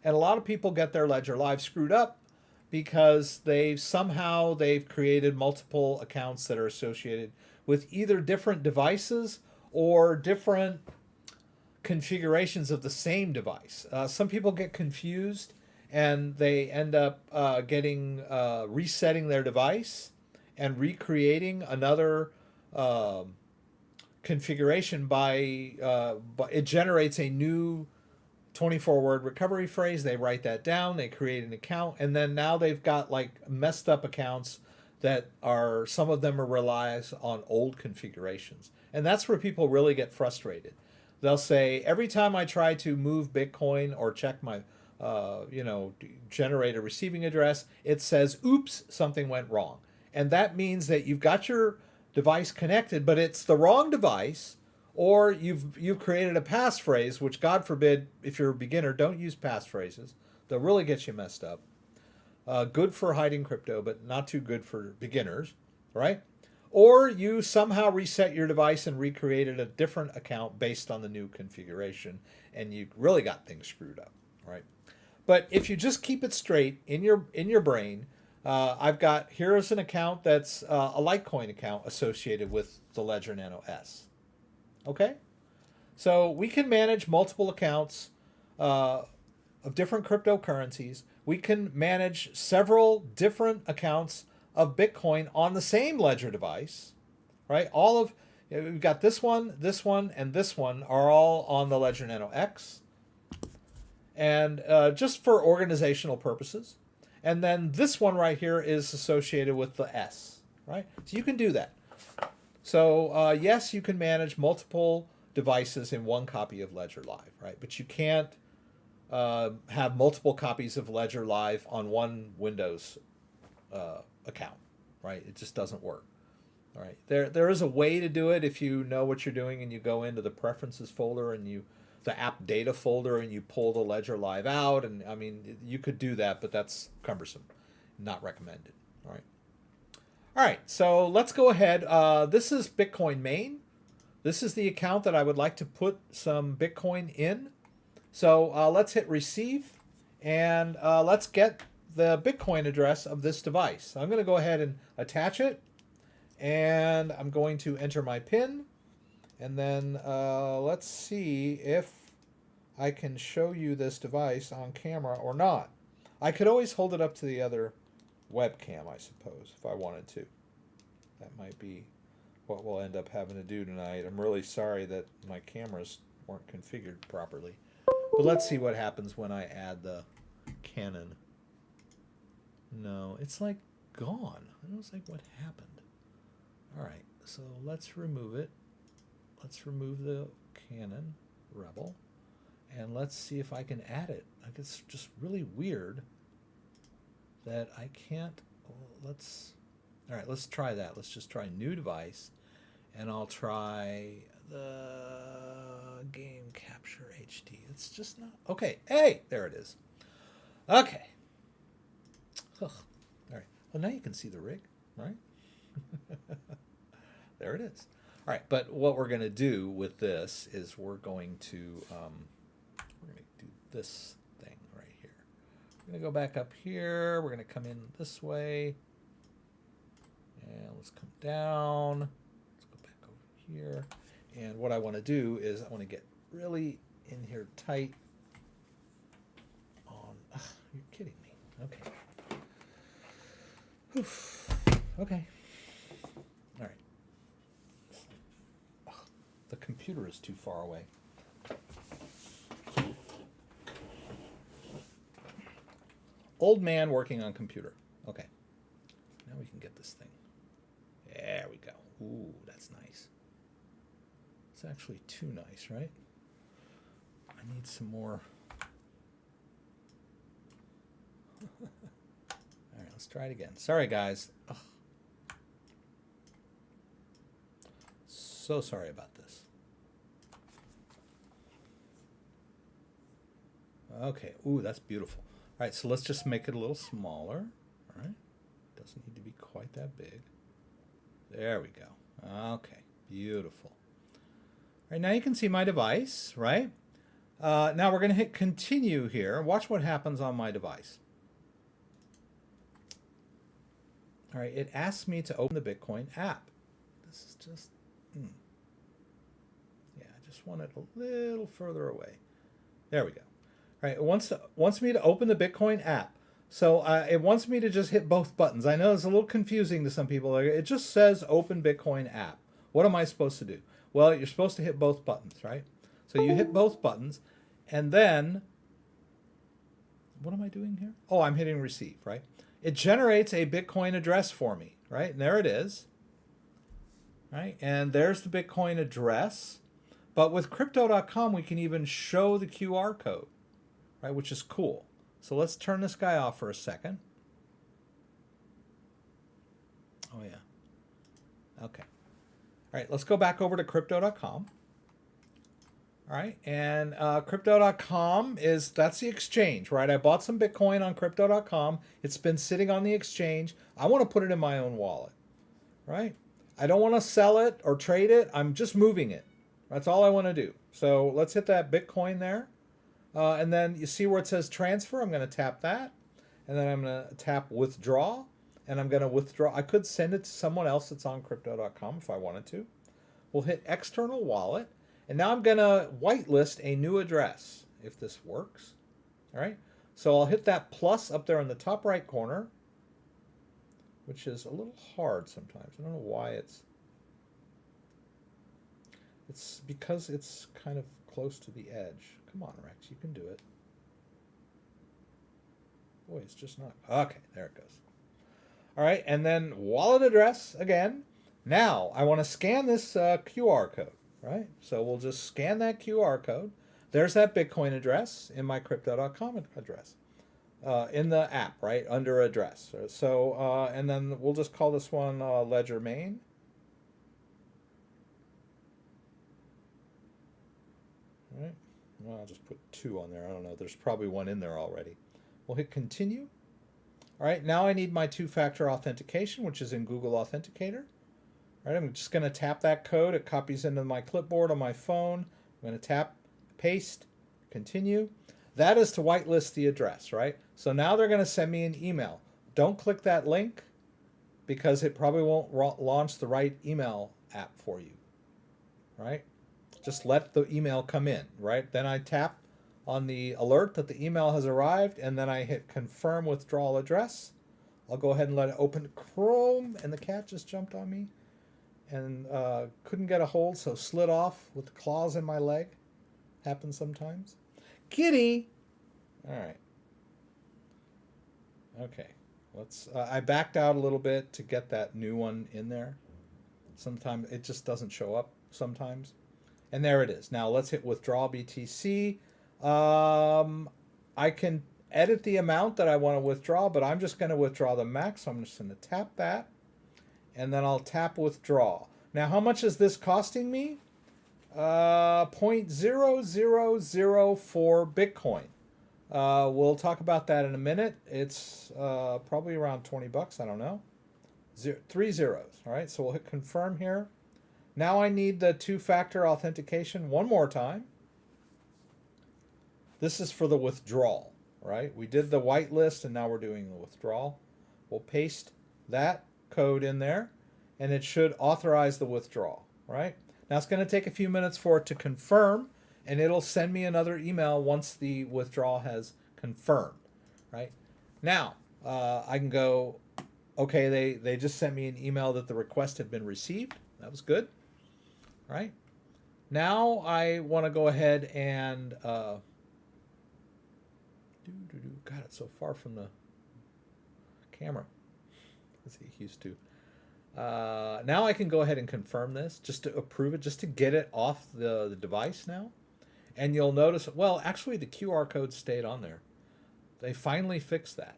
And a lot of people get their Ledger Live screwed up because they've created multiple accounts that are associated with either different devices or different configurations of the same device. Some people get confused and they end up resetting their device and recreating another configuration by it generates a new 24-word recovery phrase. They write that down, they create an account, and then now they've got like messed up accounts that are, some of them relies on old configurations. And that's where people really get frustrated. They'll say, every time I try to move Bitcoin or check my, generate a receiving address, it says, oops, something went wrong. And that means that you've got your device connected, but it's the wrong device, or you've created a passphrase, which, God forbid, if you're a beginner, don't use passphrases. They'll really get you messed up. Good for hiding crypto, but not too good for beginners, right? Or you somehow reset your device and recreated a different account based on the new configuration, and you really got things screwed up, right? But if you just keep it straight in your brain, here's an account that's a Litecoin account associated with the Ledger Nano S. Okay? So we can manage multiple accounts of different cryptocurrencies. We can manage several different accounts of Bitcoin on the same ledger device, right? We've got this one, and this one are all on the Ledger Nano X. And just for organizational purposes. And then this one right here is associated with the S, right? So you can do that. So yes, you can manage multiple devices in one copy of Ledger Live, right? But you can't have multiple copies of Ledger Live on one Windows account, right? It just doesn't work. All right, there is a way to do it if you know what you're doing and you go into the preferences folder and the app data folder and you pull the Ledger Live out, and I mean you could do that, but that's cumbersome, not recommended. All right, so let's go ahead. This is Bitcoin main. This is the account that I would like to put some Bitcoin in. So let's hit receive, and let's get the Bitcoin address of this device. So I'm going to go ahead and attach it. And I'm going to enter my PIN, and then let's see if I can show you this device on camera or not. I could always hold it up to the other webcam, I suppose, if I wanted to. That might be what we'll end up having to do tonight. I'm really sorry that my cameras weren't configured properly. But let's see what happens when I add the Canon. No, it's like gone. I was like, what happened? All right, so let's remove it. Let's remove the Canon Rebel, and let's see if I can add it. Like, it's just really weird that I can't. All right, let's try that. Let's just try new device, and I'll try the Game Capture HD. It's just not okay. Hey, there it is. Okay. Ugh. All right. Well, now you can see the rig, right? There it is. All right, but what we're going to do with this is we're going to do this thing right here. We're going to go back up here. We're going to come in this way, and let's come down. Let's go back over here. And what I want to do is I want to get really in here tight. You're kidding me. Okay. Oof. Okay. All right. The computer is too far away. Old man working on computer. Okay. Now we can get this thing. There we go. Ooh, that's nice. It's actually too nice, right? I need some more. All right, let's try it again. Sorry, guys. Ugh. So sorry about this. Okay. Ooh, that's beautiful. All right, so let's just make it a little smaller. All right. Doesn't need to be quite that big. There we go. Okay. Beautiful. All right, now you can see my device, right? Now we're going to hit continue here. Watch what happens on my device. All right, it asks me to open the Bitcoin app. This is just, yeah, I just want it a little further away. There we go. All right, it wants me to open the Bitcoin app. So it wants me to just hit both buttons. I know it's a little confusing to some people. It just says open Bitcoin app. What am I supposed to do? Well, you're supposed to hit both buttons, right? So you hit both buttons, and then, what am I doing here? Oh, I'm hitting receive, right? It generates a Bitcoin address for me, right? And there it is, right? And there's the Bitcoin address. But with Crypto.com, we can even show the QR code, right? Which is cool. So let's turn this guy off for a second. Oh, yeah. Okay. All right, let's go back over to Crypto.com. All right, and Crypto.com that's the exchange, right? I bought some Bitcoin on Crypto.com. It's been sitting on the exchange. I want to put it in my own wallet, right? I don't want to sell it or trade it. I'm just moving it. That's all I want to do. So let's hit that Bitcoin there. And then you see where it says transfer. I'm going to tap that. And then I'm going to tap withdraw. And I'm going to withdraw. I could send it to someone else that's on Crypto.com if I wanted to. We'll hit external wallet. And now I'm going to whitelist a new address, if this works. All right. So I'll hit that plus up there in the top right corner, which is a little hard sometimes. I don't know why it's because it's kind of close to the edge. Come on, Rex, you can do it. Boy, it's just not. Okay, there it goes. All right, and then wallet address again. Now I want to scan this QR code. right? So we'll just scan that QR code. There's that Bitcoin address in my crypto.com address. In the app, right, under address. So, and then we'll just call this one ledger main. All right. Well, I'll just put 2 on there. I don't know. There's probably one in there already. We'll hit continue. All right. Now I need my 2-factor authentication, which is in Google Authenticator. All right. I'm just going to tap that code. It copies into my clipboard on my phone. I'm going to tap, paste, continue. That is to whitelist the address, right? So now they're going to send me an email. Don't click that link because it probably won't launch the right email app for you, right? Just let the email come in, right? Then I tap on the alert that the email has arrived, and then I hit confirm withdrawal address. I'll go ahead and let it open Chrome, and the cat just jumped on me and couldn't get a hold, so slid off with the claws in my leg. Happens sometimes. Kitty! All right. Okay. Let's. I backed out a little bit to get that new one in there. Sometimes it just doesn't show up sometimes. And there it is. Now let's hit withdraw BTC. I can edit the amount that I want to withdraw, but I'm just going to withdraw the max. So I'm just going to tap that, and then I'll tap withdraw. Now, how much is this costing me? 0.0004 Bitcoin. We'll talk about that in a minute. It's probably around 20 bucks. I don't know. 3 zeros. All right. So we'll hit confirm here. Now I need the 2-factor authentication one more time. This is for the withdrawal, right? We did the whitelist and now we're doing the withdrawal. We'll paste that code in there and it should authorize the withdrawal, right? Now it's going to take a few minutes for it to confirm, and it'll send me another email once the withdrawal has confirmed, right? Now I can go, okay, they just sent me an email that the request had been received. That was good, right? Now I want to go ahead and God, it's so far from the camera. Let's see, used to. Now I can go ahead and confirm this, just to approve it, just to get it off the device now. And you'll notice, well, actually the QR code stayed on there. They finally fixed that.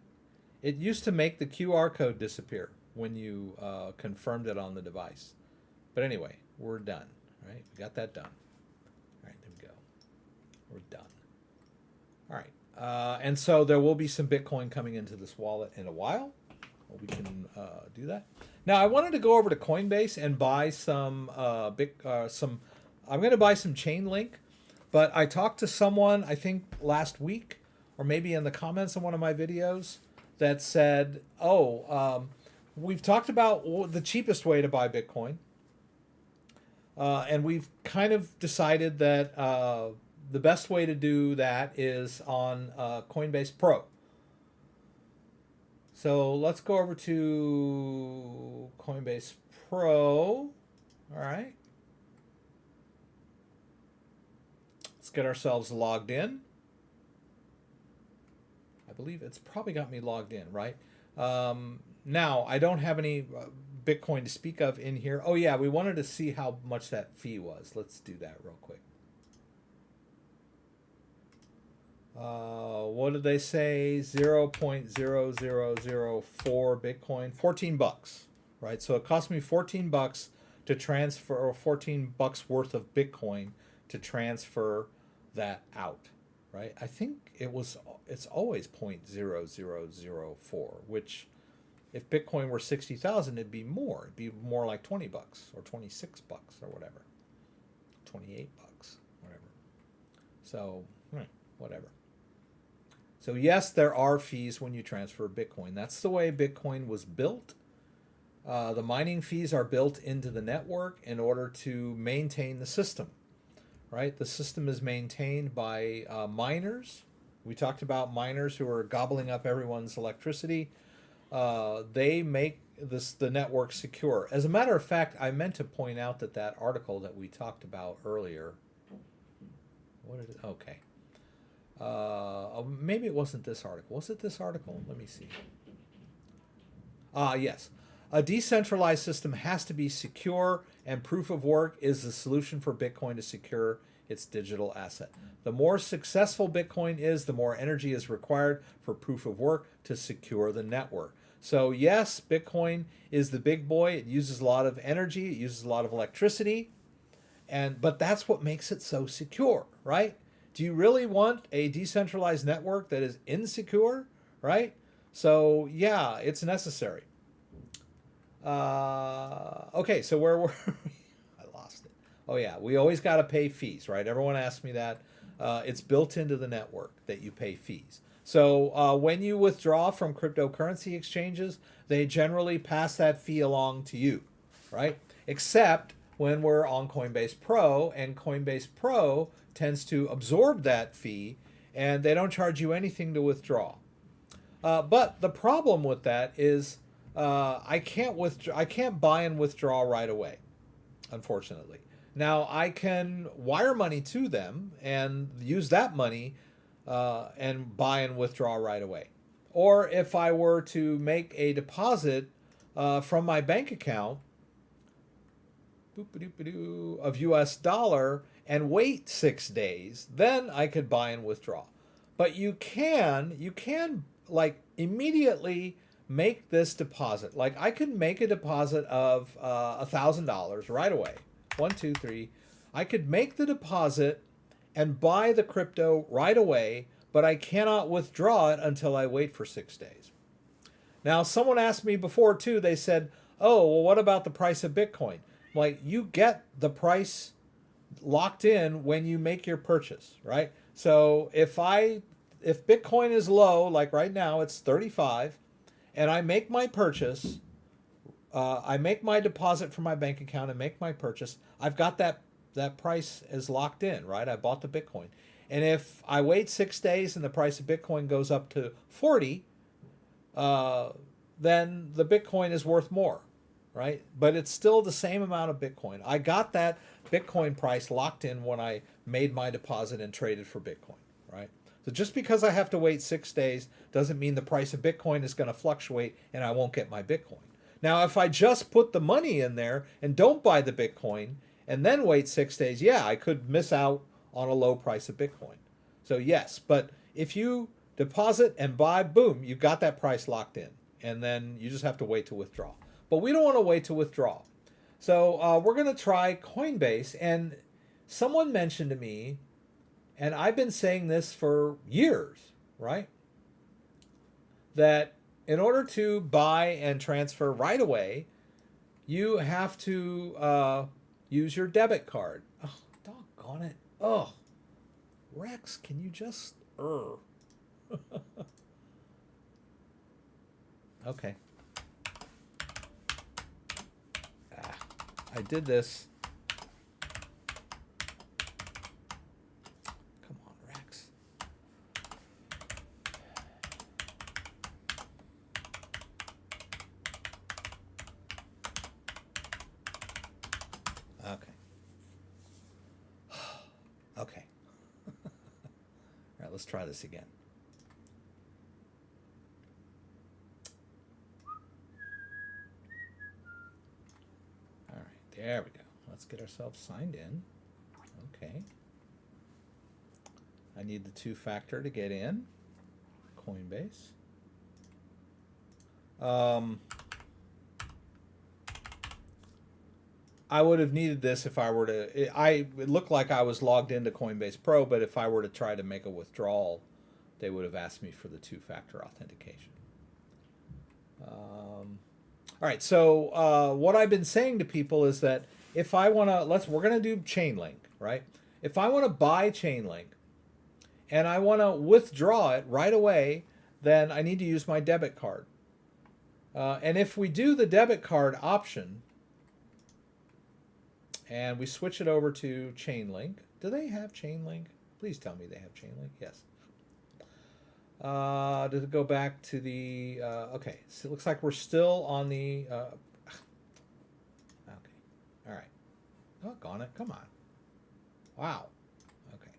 It used to make the QR code disappear when you confirmed it on the device. But anyway, we're done, right? We got that done. All right, there we go. We're done. All right. And so there will be some Bitcoin coming into this wallet in a while. We can do that. Now I wanted to go over to Coinbase and buy some I'm going to buy some Chainlink, but I talked to someone I think last week or maybe in the comments on one of my videos that said, we've talked about the cheapest way to buy Bitcoin, and we've kind of decided that the best way to do that is on Coinbase Pro. So let's go over to Coinbase Pro. All right. Let's get ourselves logged in. I believe it's probably got me logged in, right? Now, I don't have any Bitcoin to speak of in here. Oh, yeah, we wanted to see how much that fee was. Let's do that real quick. What did they say? 0.0004 Bitcoin, 14 bucks, right? So it cost me 14 bucks to transfer, or 14 bucks worth of Bitcoin to transfer that out, right? I think it's always 0.0004, which if Bitcoin were 60,000, it'd be more. It'd be more like 20 bucks or 26 bucks or whatever. 28 bucks, whatever. So, whatever. So yes, there are fees when you transfer Bitcoin. That's the way Bitcoin was built. The mining fees are built into the network in order to maintain the system, right? The system is maintained by miners. We talked about miners who are gobbling up everyone's electricity. They make the network secure. As a matter of fact, I meant to point out that article that we talked about earlier. What is it? Okay. Maybe it wasn't this article. Was it this article? Let me see. Yes. A decentralized system has to be secure, and proof of work is the solution for Bitcoin to secure its digital asset. The more successful Bitcoin is, the more energy is required for proof of work to secure the network. So yes, Bitcoin is the big boy. It uses a lot of energy. It uses a lot of electricity. But that's what makes it so secure, right? Do you really want a decentralized network that is insecure, right? So yeah, it's necessary. Okay, so where were we? I lost it. Oh yeah, we always got to pay fees, right? Everyone asks me that. It's built into the network that you pay fees. So when you withdraw from cryptocurrency exchanges, they generally pass that fee along to you, right? Except when we're on Coinbase Pro, and Coinbase Pro tends to absorb that fee, and they don't charge you anything to withdraw. But the problem with that is I can't buy and withdraw right away, unfortunately. Now I can wire money to them and use that money and buy and withdraw right away. Or if I were to make a deposit from my bank account of US dollar and wait 6 days, then I could buy and withdraw. But you can like immediately make this deposit. Like I could make a deposit of $1,000 right away. 1, 2, 3. I could make the deposit and buy the crypto right away, but I cannot withdraw it until I wait for 6 days. Now, someone asked me before too, they said, oh, well, what about the price of Bitcoin? Like, you get the price locked in when you make your purchase, right? So if Bitcoin is low, like right now, it's 35, and I make my purchase, I make my deposit from my bank account and make my purchase, I've got that price is locked in, right? I bought the Bitcoin. And if I wait 6 days and the price of Bitcoin goes up to 40, then the Bitcoin is worth more, right? But it's still the same amount of Bitcoin. I got that Bitcoin price locked in when I made my deposit and traded for Bitcoin, right? So just because I have to wait 6 days doesn't mean the price of Bitcoin is going to fluctuate and I won't get my Bitcoin. Now, if I just put the money in there and don't buy the Bitcoin and then wait 6 days, yeah, I could miss out on a low price of Bitcoin. So yes, but if you deposit and buy, boom, you've got that price locked in. And then you just have to wait to withdraw. But we don't want to wait to withdraw. So we're going to try Coinbase. And someone mentioned to me, and I've been saying this for years, right? That in order to buy and transfer right away, you have to use your debit card. Oh, doggone it. Oh, Rex, can you just... Okay. I did this. Come on, Rex. Okay. Okay. All right, let's try this again. All right, there we go. Let's get ourselves signed in. Okay. I need the two-factor to get in. Coinbase. I would have needed this if I were to... It looked like I was logged into Coinbase Pro, but if I were to try to make a withdrawal, they would have asked me for the two-factor authentication. All right, so what I've been saying to people is that if I want to... we're going to do Chainlink, right? If I want to buy Chainlink and I want to withdraw it right away, then I need to use my debit card. And if we do the debit card option... and we switch it over to Chainlink. Do they have Chainlink? Please tell me they have Chainlink. Yes. Does it go back to the... okay, so it looks like we're still on the... okay, all right. Doggone it, come on. Wow. Okay.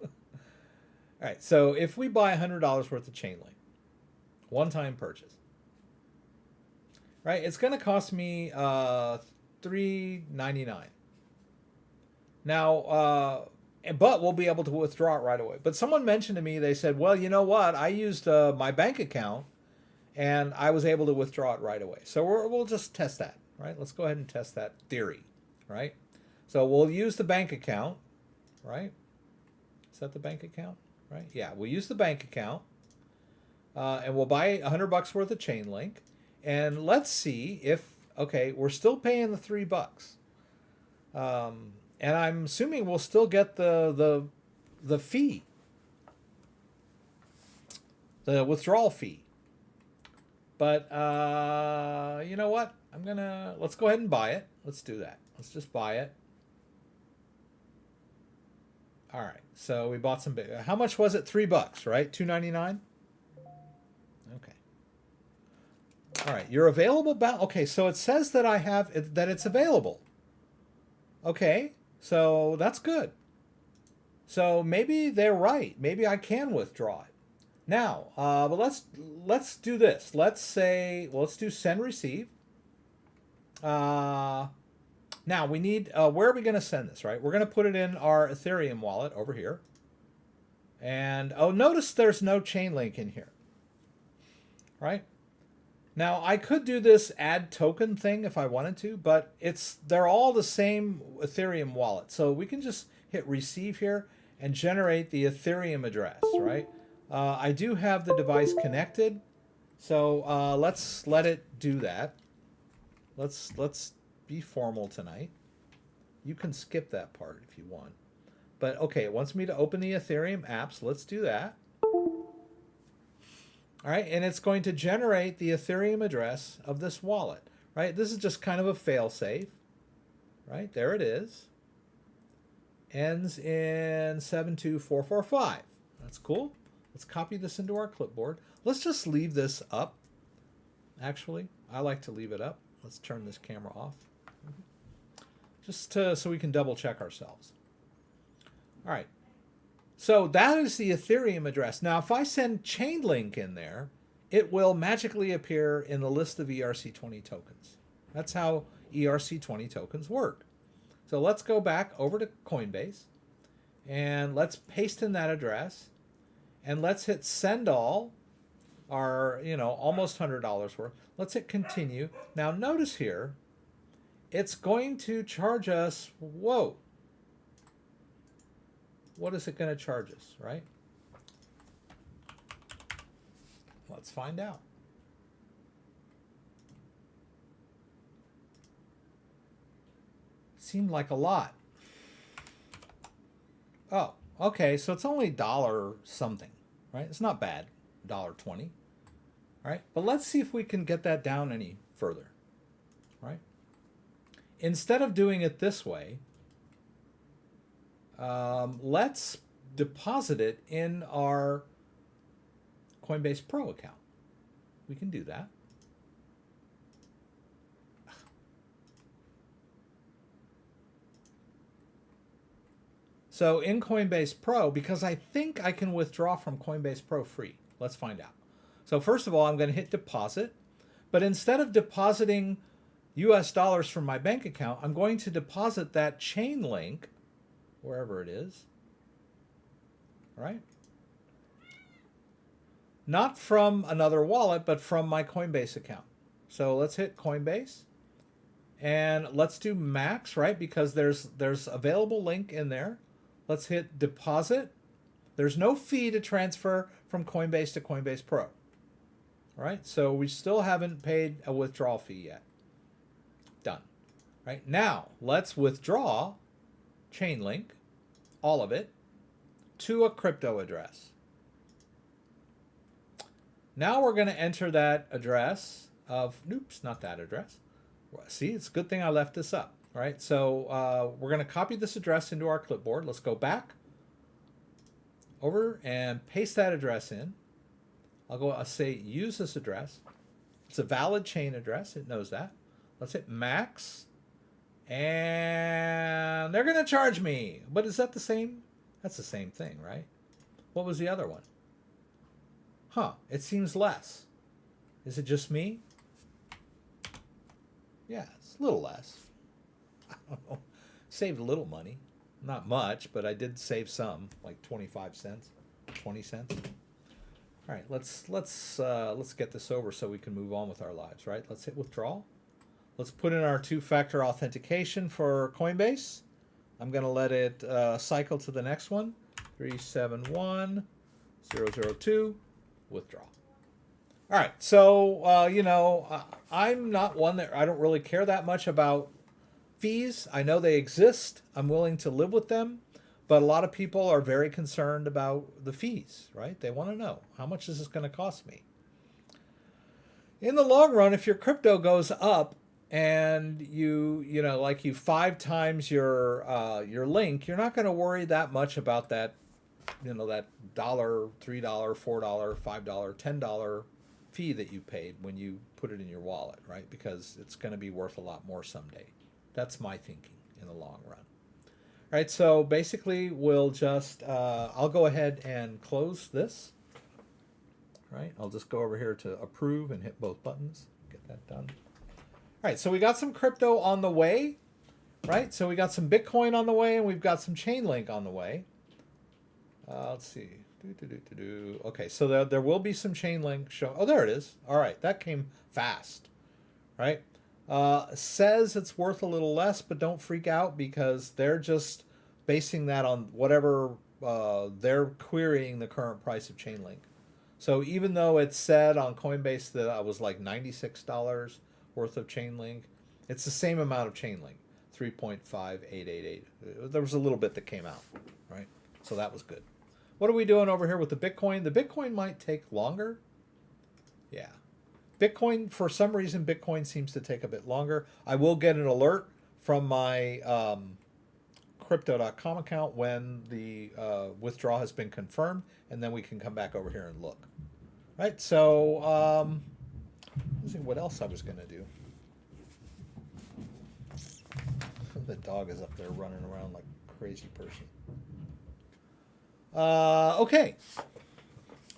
All right, so if we buy $100 worth of Chainlink, one-time purchase, right? It's going to cost me $3.99. Now, but we'll be able to withdraw it right away. But someone mentioned to me, they said, well, you know what? I used my bank account and I was able to withdraw it right away. So we'll just test that, right? Let's go ahead and test that theory, right? So we'll use the bank account, right? Is that the bank account, right? Yeah, we'll use the bank account and we'll buy $100 worth of chain link. And let's see if, okay, we're still paying the $3. And I'm assuming we'll still get the fee, the withdrawal fee. But you know what? Let's go ahead and buy it. Let's do that. Let's just buy it. All right. So we bought some big. How much was it? $3, right? $2.99. Okay. All right. Your available balance. Okay. So it says that that it's available. Okay. So that's good. So maybe they're right. Maybe I can withdraw it. Now, but let's do this. Let's say, well, let's do send receive. Now we need, where are we going to send this, right? We're going to put it in our Ethereum wallet over here. And, oh, notice there's no chain link in here, right? Now, I could do this add token thing if I wanted to, but they're all the same Ethereum wallet. So we can just hit receive here and generate the Ethereum address, right? I do have the device connected, so let's let it do that. Let's be formal tonight. You can skip that part if you want. But okay, it wants me to open the Ethereum app, so let's do that. All right, and it's going to generate the Ethereum address of this wallet, right? This is just kind of a fail-safe, right? There it is. Ends in 72445. That's cool. Let's copy this into our clipboard. Let's just leave this up. Actually, I like to leave it up. Let's turn this camera off. Just so we can double check ourselves. All right. So that is the Ethereum address. Now, if I send Chainlink in there, it will magically appear in the list of ERC20 tokens. That's how ERC20 tokens work. So let's go back over to Coinbase and let's paste in that address. And let's hit send all, our, almost $100 worth. Let's hit continue. Now notice here, it's going to charge us, whoa. What is it going to charge us, right? Let's find out. Seemed like a lot. Oh. Okay, so it's only $1 something, right? It's not bad, $1.20, all right? But let's see if we can get that down any further, right? Instead of doing it this way, let's deposit it in our Coinbase Pro account. We can do that. So in Coinbase Pro, because I think I can withdraw from Coinbase Pro free. Let's find out. So first of all, I'm going to hit deposit. But instead of depositing US dollars from my bank account, I'm going to deposit that chain link, wherever it is. All right? Not from another wallet, but from my Coinbase account. So let's hit Coinbase. And let's do max, right? Because there's available link in there. Let's hit deposit. There's no fee to transfer from Coinbase to Coinbase Pro. All right, so we still haven't paid a withdrawal fee yet. Done. Right, now let's withdraw Chainlink, all of it, to a crypto address. Now we're going to enter that address of, oops, not that address. See, it's a good thing I left this up. All right, so we're going to copy this address into our clipboard. Let's go back over and paste that address in. I'll say use this address. It's a valid chain address. It knows that. Let's hit max. And they're going to charge me. But is that the same? That's the same thing, right? What was the other one? Huh, it seems less. Is it just me? Yeah, it's a little less. I don't know. Saved a little money. Not much, but I did save some, like 25 cents, 20 cents. All right, let's get this over so we can move on with our lives, right? Let's hit withdrawal. Let's put in our two-factor authentication for Coinbase. I'm going to let it cycle to the next one. 371002, withdraw. All right, so, you know, I'm not one that, I don't really care that much about fees. I know they exist. I'm willing to live with them. But a lot of people are very concerned about the fees, right? They want to know, how much is this going to cost me? In the long run, if your crypto goes up and you know, like you 5 times your link, you're not going to worry that much about that, you know, that $1, $3, $4, $5, $10 fee that you paid when you put it in your wallet, right? Because it's going to be worth a lot more someday. That's my thinking in the long run. All right, so basically we'll just, I'll go ahead and close this. All right, I'll just go over here to approve and hit both buttons, get that done. All right, so we got some crypto on the way, right? So we got some Bitcoin on the way and we've got some Chainlink on the way. Let's see. Okay, so there will be some Chainlink show. Oh, there it is. All right, that came fast, right? Says it's worth a little less, but don't freak out because they're just basing that on whatever they're querying the current price of Chainlink. So even though it said on Coinbase that I was like $96 worth of Chainlink, it's the same amount of Chainlink, 3.5888. There was a little bit that came out, right? So that was good. What are we doing over here with the Bitcoin? The Bitcoin might take longer. Yeah. Bitcoin, for some reason, Bitcoin seems to take a bit longer. I will get an alert from my Crypto.com account when the withdrawal has been confirmed, and then we can come back over here and look. Right, so let's see what else I was going to do. The dog is up there running around like a crazy person. Okay.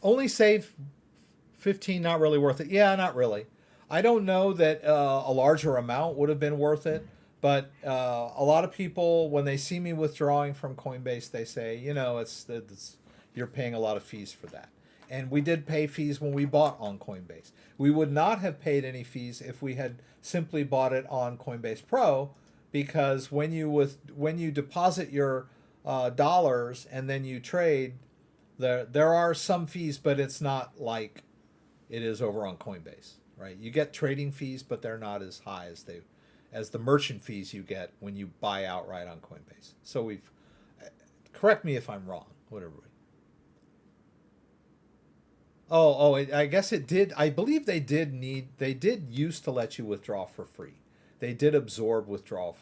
Only save 15, not really worth it. Yeah, not really. I don't know that a larger amount would have been worth it, but a lot of people, when they see me withdrawing from Coinbase, they say, you know, it's you're paying a lot of fees for that. And we did pay fees when we bought on Coinbase. We would not have paid any fees if we had simply bought it on Coinbase Pro, because when you deposit your dollars and then you trade, there are some fees, but it's not like it is over on Coinbase, right? You get trading fees, but they're not as high as the merchant fees you get when you buy outright on Coinbase. So correct me if I'm wrong, whatever. I guess it did. I believe they did used to let you withdraw for free. They did absorb withdrawal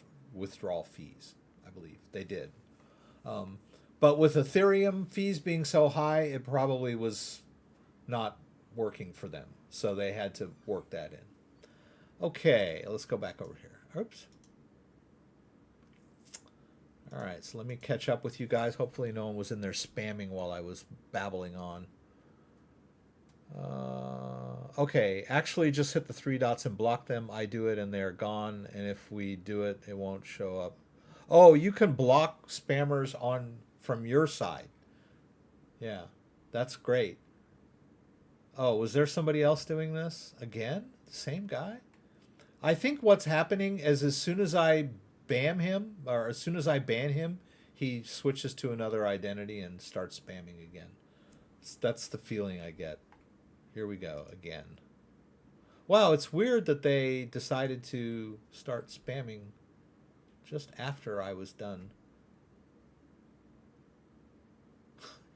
fees. I believe they did. But with Ethereum fees being so high, it probably was not working for them. So they had to work that in. Okay, let's go back over here. Oops. All right, so let me catch up with you guys. Hopefully no one was in there spamming while I was babbling on. Okay, actually just hit the 3 dots and block them. I do it and they're gone. And if we do it, it won't show up. Oh, you can block spammers from your side. Yeah, that's great. Oh, was there somebody else doing this? Again? The same guy? I think what's happening is as soon as I ban him, he switches to another identity and starts spamming again. That's the feeling I get. Here we go again. Wow, it's weird that they decided to start spamming just after I was done.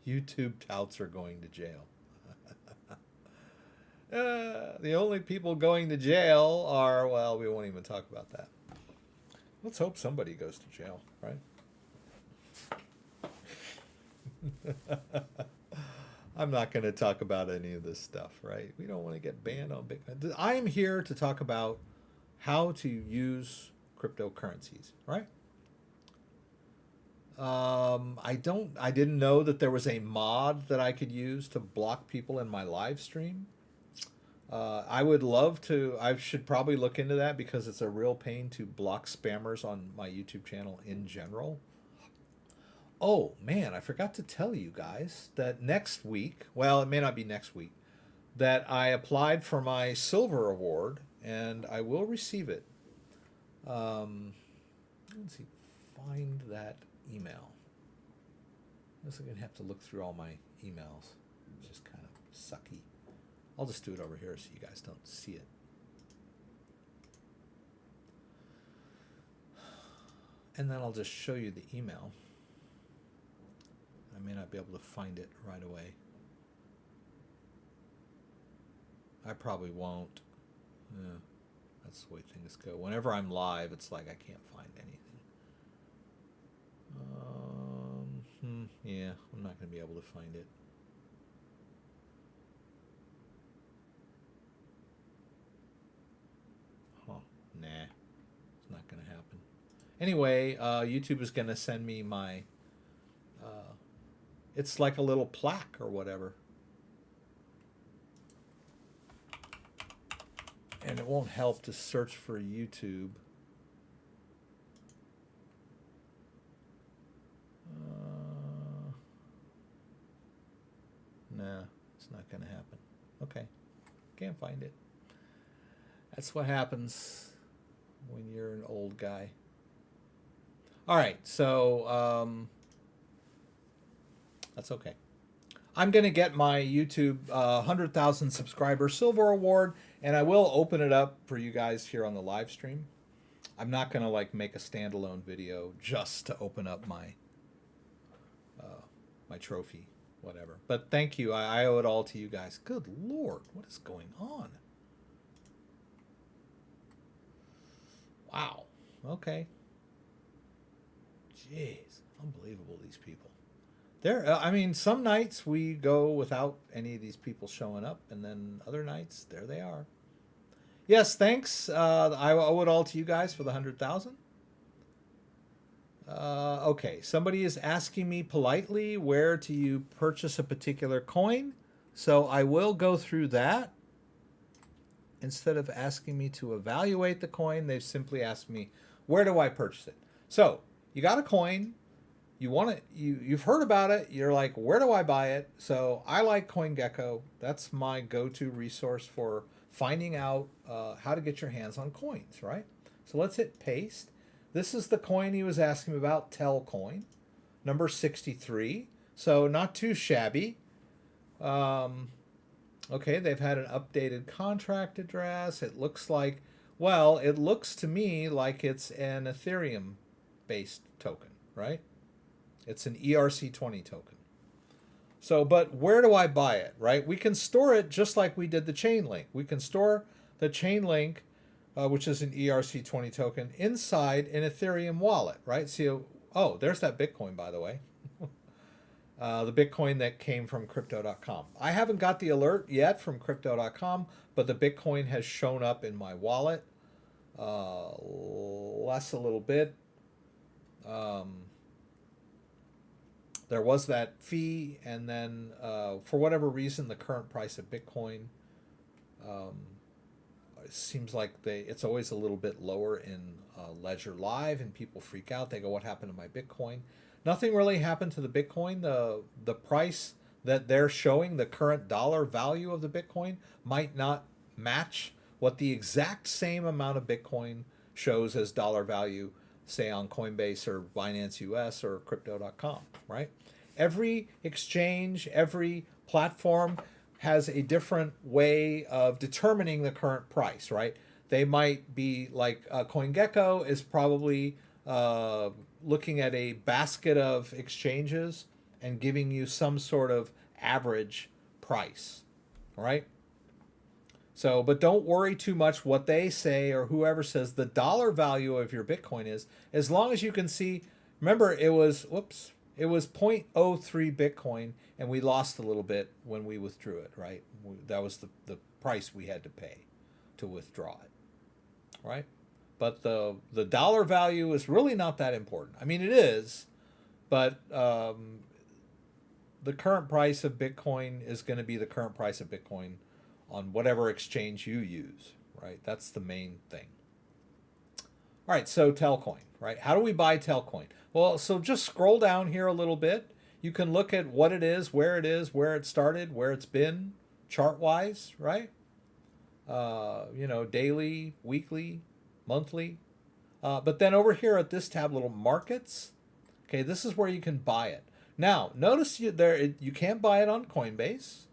YouTube touts are going to jail. The only people going to jail are, well, we won't even talk about that. Let's hope somebody goes to jail, right? I'm not going to talk about any of this stuff, right? We don't want to get banned on Bitcoin. I am here to talk about how to use cryptocurrencies, right? I didn't know that there was a mod that I could use to block people in my live stream. I would love to. I should probably look into that because it's a real pain to block spammers on my YouTube channel in general. Oh man, I forgot to tell you guys that next week, well, it may not be next week, that I applied for my silver award and I will receive it. Let's see, find that email. I guess I'm going to have to look through all my emails. It's just kind of sucky. I'll just do it over here so you guys don't see it. And then I'll just show you the email. I may not be able to find it right away. I probably won't. Yeah, that's the way things go. Whenever I'm live, it's like I can't find anything. Yeah, I'm not going to be able to find it. Huh, nah, it's not going to happen. Anyway, YouTube is going to send me my, it's like a little plaque or whatever. And it won't help to search for YouTube. Nah, it's not going to happen. Okay, can't find it. That's what happens when you're an old guy. All right, so that's okay. I'm going to get my YouTube 100,000 subscriber silver award, and I will open it up for you guys here on the live stream. I'm not going to like make a standalone video just to open up my my trophy, whatever. But thank you. I owe it all to you guys. Good Lord, what is going on? Wow. Okay. Jeez, unbelievable, these people. I mean, some nights we go without any of these people showing up, and then other nights, there they are. Yes, thanks. I owe it all to you guys for the 100,000. Okay, somebody is asking me politely where do you purchase a particular coin, so I will go through that. Instead of asking me to evaluate the coin, they've simply asked me, where do I purchase it? So you got a coin. You want it, you've heard about it, you're like, where do I buy it? So I like CoinGecko. That's my go-to resource for finding out how to get your hands on coins, right? So let's hit paste. This is the coin he was asking about, Telcoin, number 63. So not too shabby. Okay, they've had an updated contract address. It looks like, well, it looks to me like it's an Ethereum-based token, right? It's an ERC20 token. So, but where do I buy it, right? We can store it just like we did the Chainlink. We can store the Chainlink, which is an ERC20 token, inside an Ethereum wallet, right? So, oh, there's that Bitcoin, by the way. The Bitcoin that came from Crypto.com. I haven't got the alert yet from Crypto.com, but the Bitcoin has shown up in my wallet. Less a little bit. There was that fee, and then for whatever reason, the current price of Bitcoin it seems like it's always a little bit lower in Ledger Live, and people freak out. They go, what happened to my Bitcoin? Nothing really happened to the Bitcoin. The price that they're showing, the current dollar value of the Bitcoin, might not match what the exact same amount of Bitcoin shows as dollar value, say on Coinbase or Binance US or Crypto.com, right? Every exchange, every platform has a different way of determining the current price, right? They might be like CoinGecko is probably looking at a basket of exchanges and giving you some sort of average price, right? So, but don't worry too much what they say or whoever says the dollar value of your Bitcoin is, as long as you can see, remember it was 0.03 Bitcoin and we lost a little bit when we withdrew it, right? That was the price we had to pay to withdraw it, right? But the dollar value is really not that important. I mean, it is, but the current price of Bitcoin is going to be the current price of Bitcoin on whatever exchange you use, right? That's the main thing. All right, so Telcoin, right? How do we buy Telcoin? Well, so just scroll down here a little bit. You can look at what it is, where it started, where it's been, chart-wise, right? You know, daily, weekly, monthly. But then over here at this tab, little markets, okay, this is where you can buy it. Now, notice you can't buy it on Coinbase,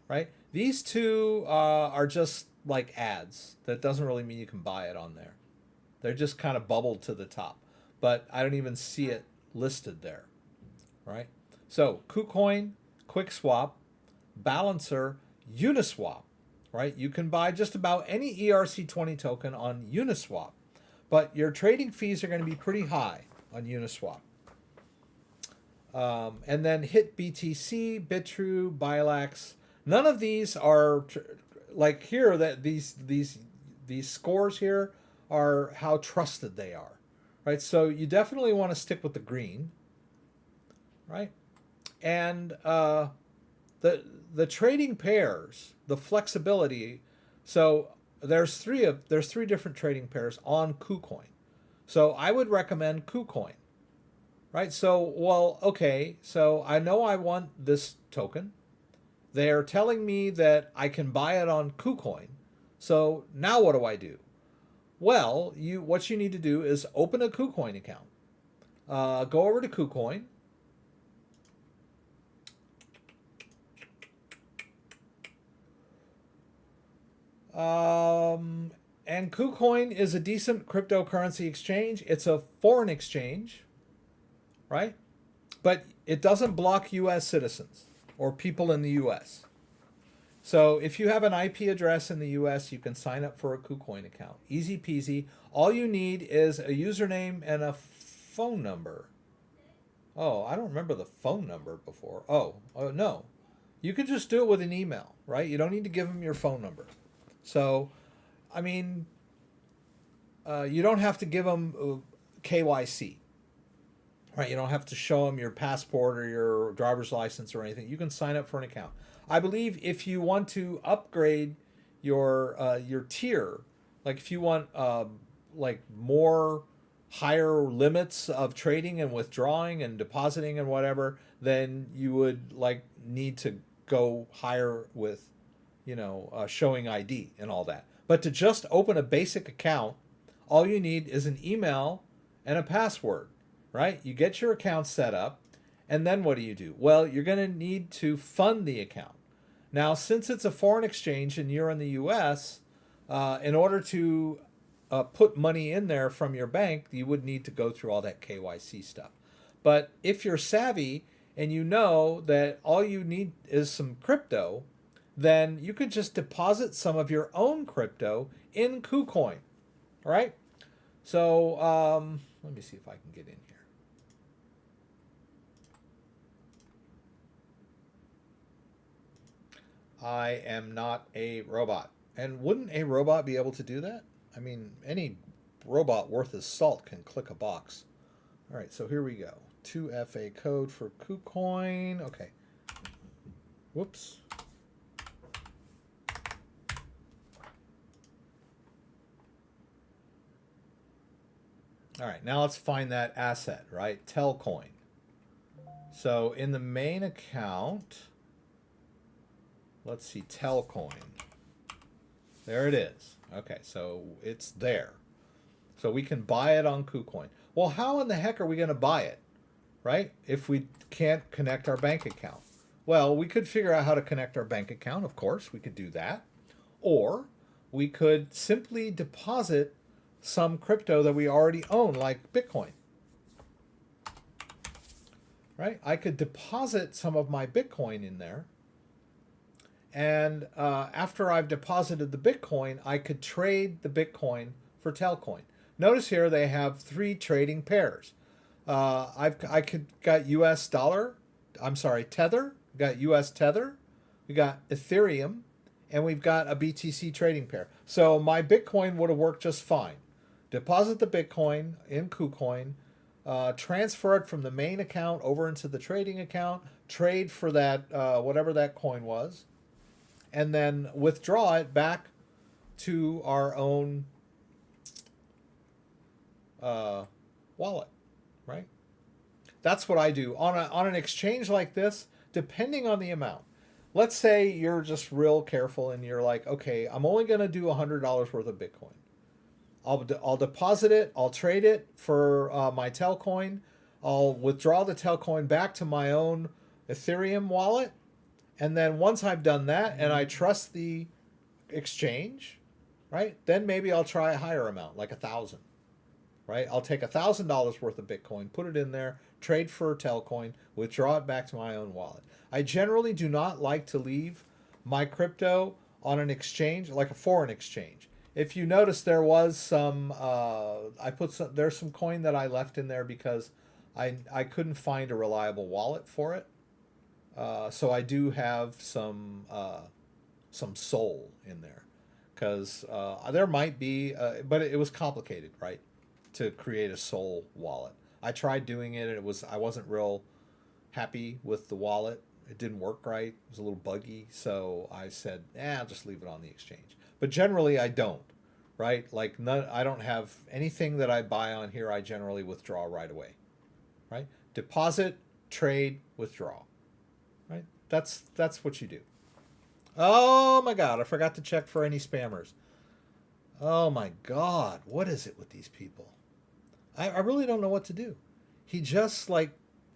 right? These two are just like ads. That doesn't really mean you can buy it on there. They're just kind of bubbled to the top, but I don't even see it listed there, right? So KuCoin, QuickSwap, Balancer, Uniswap, right? You can buy just about any ERC20 token on Uniswap, but your trading fees are going to be pretty high on Uniswap. And then hit BTC, Bitrue, Bilax. None of these are like here. That these scores here are how trusted they are, right? So you definitely want to stick with the green, right? And the trading pairs, the flexibility. So there's three different trading pairs on KuCoin. So I would recommend KuCoin, right? So, well, okay, so I know I want this token. They're telling me that I can buy it on KuCoin. So now what do I do? Well, what you need to do is open a KuCoin account. Go over to KuCoin. And KuCoin is a decent cryptocurrency exchange. It's a foreign exchange, right? But it doesn't block U.S. citizens or people in the U.S. So if you have an IP address in the U.S., you can sign up for a KuCoin account. Easy peasy. All you need is a username and a phone number. Oh, I don't remember the phone number before. Oh, no. You can just do it with an email, right? You don't need to give them your phone number. So, I mean, you don't have to give them KYC, right? You don't have to show them your passport or your driver's license or anything. You can sign up for an account. I believe if you want to upgrade your tier, like if you want like more higher limits of trading and withdrawing and depositing and whatever, then you would like need to go higher with, you know, showing ID and all that. But to just open a basic account, all you need is an email and a password, right? You get your account set up, and then what do? Well, you're going to need to fund the account. Now, since it's a foreign exchange and you're in the U.S., in order to put money in there from your bank, you would need to go through all that KYC stuff. But if you're savvy and you know that all you need is some crypto, then you could just deposit some of your own crypto in KuCoin, all right? So let me see if I can get in here. I am not a robot. And wouldn't a robot be able to do that? I mean, any robot worth his salt can click a box. All right, so here we go. 2FA code for KuCoin. Okay. Whoops. All right, now let's find that asset, right? Telcoin. So in the main account, let's see, Telcoin. There it is. Okay, so it's there. So we can buy it on KuCoin. Well, how in the heck are we going to buy it, right? If we can't connect our bank account. Well, we could figure out how to connect our bank account, of course. We could do that. Or we could simply deposit some crypto that we already own, like Bitcoin. Right? I could deposit some of my Bitcoin in there. And after I've deposited the Bitcoin, I could trade the Bitcoin for Telcoin. Notice here they have 3 trading pairs. Got US dollar, I'm sorry, Tether, got US Tether, we got Ethereum, and we've got a BTC trading pair. So my Bitcoin would have worked just fine. Deposit the Bitcoin in KuCoin, transfer it from the main account over into the trading account, trade for that, whatever that coin was, and then withdraw it back to our own wallet, right? That's what I do on an exchange like this, depending on the amount. Let's say you're just real careful and you're like, okay, I'm only going to do $100 worth of Bitcoin. I'll deposit it. I'll trade it for my Telcoin. I'll withdraw the Telcoin back to my own Ethereum wallet. And then once I've done that and I trust the exchange, right, then maybe I'll try a higher amount, like 1,000. Right? I'll take $1,000 worth of Bitcoin, put it in there, trade for Telcoin, withdraw it back to my own wallet. I generally do not like to leave my crypto on an exchange, like a foreign exchange. If you notice, there was some, there's some coin that I left in there because I couldn't find a reliable wallet for it. So I do have some Sol in there because there might be, but it was complicated, right? To create a Sol wallet. I tried doing it and I wasn't real happy with the wallet. It didn't work right. It was a little buggy. So I said, I'll just leave it on the exchange. But generally I don't, right? Like I don't have anything that I buy on here. I generally withdraw right away, right? Deposit, trade, withdraw, right? That's what you do. Oh my God. I forgot to check for any spammers. Oh my God. What is it with these people? I really don't know what to do. He just like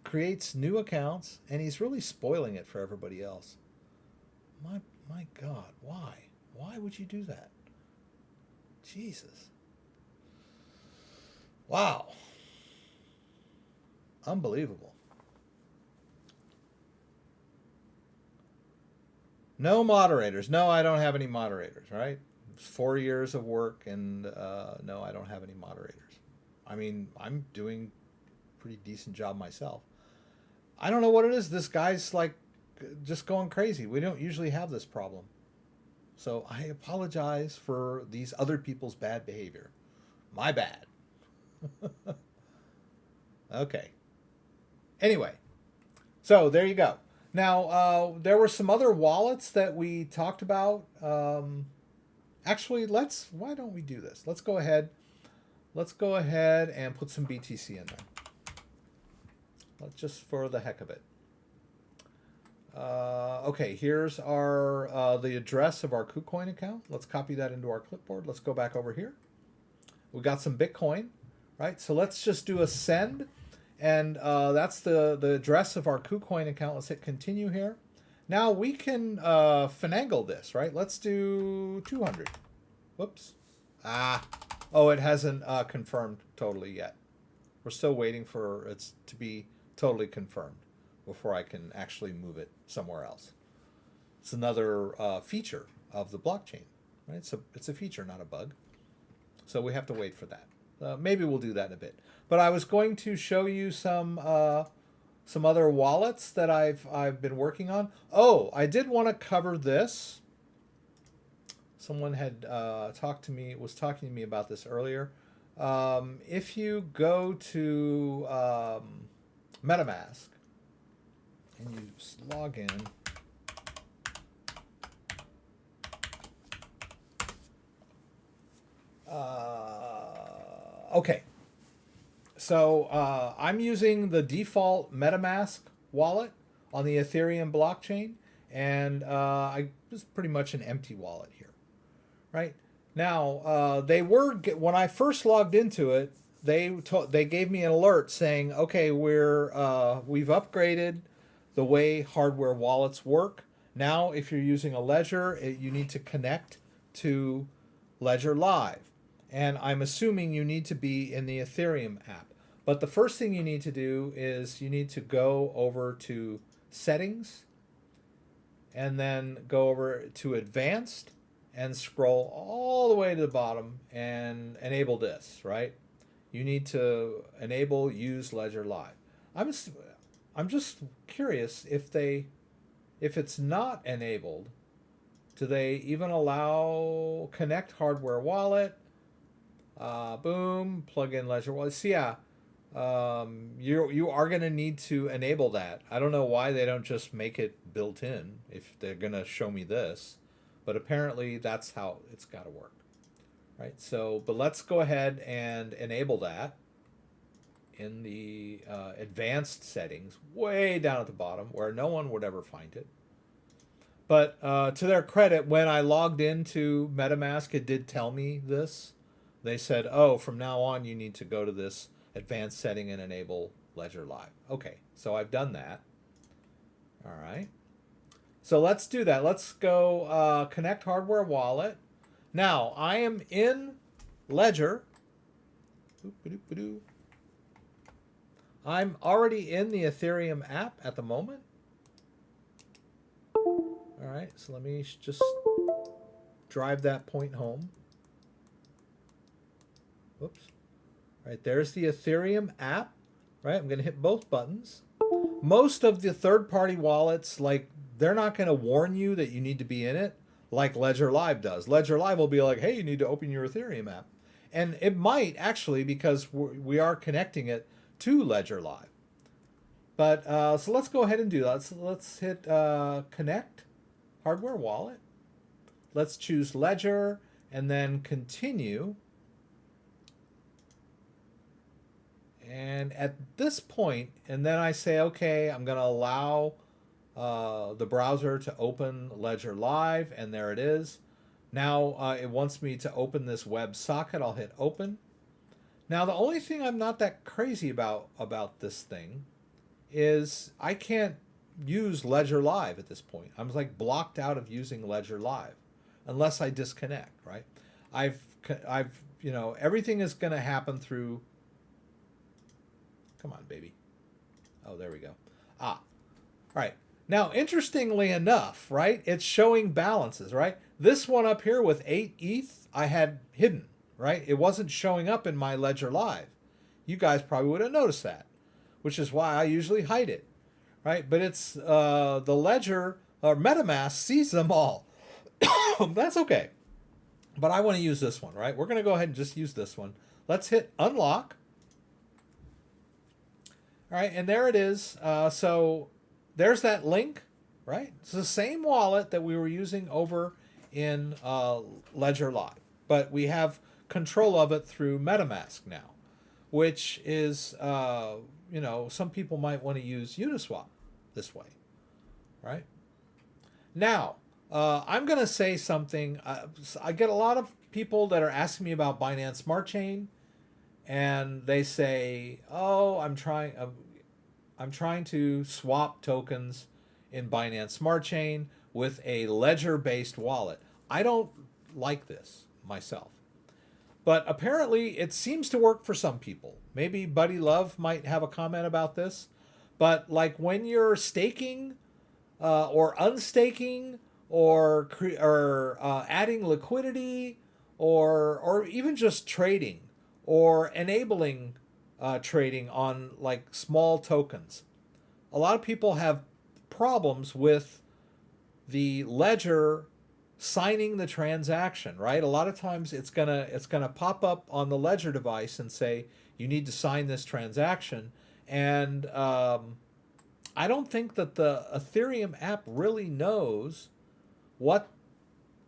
creates new accounts and he's really spoiling it for everybody else. My God, why? Why would you do that? Jesus. Wow. Unbelievable. No moderators. No, I don't have any moderators, right? It's 4 years of work and no, I don't have any moderators. I mean, I'm doing a pretty decent job myself. I don't know what it is. This guy's like just going crazy. We don't usually have this problem. So I apologize for these other people's bad behavior. My bad. Okay. Anyway, so there you go. Now, there were some other wallets that we talked about. Actually, why don't we do this? Let's go ahead and put some BTC in there. Just for the heck of it. Okay, here's our the address of our KuCoin account. Let's copy that into our clipboard. Let's go back over here. We got some Bitcoin, right? So let's just do a send. And that's the address of our KuCoin account. Let's hit continue here. Now we can finagle this, right? Let's do 200. Whoops. Oh, it hasn't confirmed totally yet. We're still waiting for it to be totally confirmed before I can actually move it somewhere else. It's another feature of the blockchain, right? It's a feature, not a bug. So we have to wait for that. Maybe we'll do that in a bit. But I was going to show you some other wallets that I've been working on. Oh, I did want to cover this. Someone had was talking to me about this earlier. If you go to MetaMask and you log in, okay. So I'm using the default MetaMask wallet on the Ethereum blockchain, and it's pretty much an empty wallet here, right? Now when I first logged into it, they gave me an alert saying, okay, we've upgraded the way hardware wallets work. Now, if you're using a Ledger, you need to connect to Ledger Live. And I'm assuming you need to be in the Ethereum app. But the first thing you need to do is you need to go over to Settings and then go over to Advanced and scroll all the way to the bottom and enable this, right? You need to enable Use Ledger Live. I'm just curious if it's not enabled, do they even allow Connect Hardware Wallet? Boom, plug in Ledger Wallet. So yeah, you are going to need to enable that. I don't know why they don't just make it built in if they're going to show me this. but apparently that's how it's got to work, right? So, but let's go ahead and enable that in the advanced settings, way down at the bottom where no one would ever find it. But to their credit, when I logged into MetaMask, it did tell me this. They said, oh, from now on, you need to go to this advanced setting and enable Ledger Live. Okay, so I've done that. All right. So let's do that. Let's go connect hardware wallet. Now, I am in Ledger. I'm already in the Ethereum app at the moment. All right, so let me just drive that point home. Whoops. All right, there's the Ethereum app. Right, I'm going to hit both buttons. Most of the third-party wallets, like, they're not going to warn you that you need to be in it like Ledger Live does. Ledger Live will be like, hey, you need to open your Ethereum app. And it might, actually, because we are connecting it to Ledger Live. But, so let's go ahead and do that. Let's hit connect hardware wallet. Let's choose Ledger and then continue. And at this point, and then I say, okay, I'm going to allow the browser to open Ledger Live, and there it is. Now it wants me to open this web socket. I'll hit open. Now the only thing I'm not that crazy about this thing is I can't use Ledger Live at this point. I'm like blocked out of using Ledger Live unless I disconnect, right? I've you know, everything is going to happen through. Come on, baby. Oh, there we go. Ah, all right. Now, interestingly enough, right, it's showing balances, right? This one up here with 8 ETH, I had hidden, right? It wasn't showing up in my Ledger Live. You guys probably would have noticed that, which is why I usually hide it, right? But it's the Ledger, or MetaMask sees them all. That's okay. But I want to use this one, right? We're going to go ahead and just use this one. Let's hit unlock. All right, and there it is. So there's that link, right? It's the same wallet that we were using over in Ledger Live, but we have control of it through MetaMask now, which is, you know, some people might want to use Uniswap this way, right? Now, I'm going to say something. I get a lot of people that are asking me about Binance Smart Chain, and they say, "Oh, I'm trying to swap tokens in Binance Smart Chain with a ledger-based wallet." I don't like this myself, but apparently it seems to work for some people. Maybe Buddy Love might have a comment about this, but like when you're staking or unstaking or adding liquidity or even just trading or enabling trading on like small tokens, a lot of people have problems with the ledger signing the transaction, right? A lot of times it's gonna pop up on the ledger device and say you need to sign this transaction, and I don't think that the Ethereum app really knows what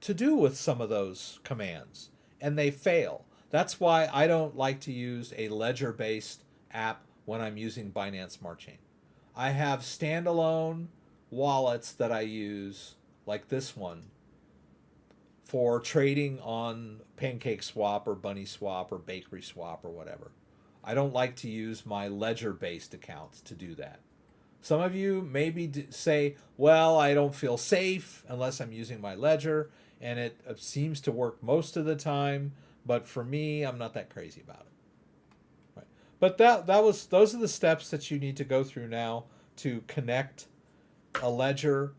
to do with some of those commands, and they fail. That's why I don't like to use a ledger-based app when I'm using Binance Smart Chain. I have standalone wallets that I use, like this one, for trading on PancakeSwap or BunnySwap or BakerySwap or whatever. I don't like to use my ledger-based accounts to do that. Some of you maybe say, well, I don't feel safe unless I'm using my ledger, and it seems to work most of the time. But for me, I'm not that crazy about it. Right. But those are the steps that you need to go through now to connect a Ledger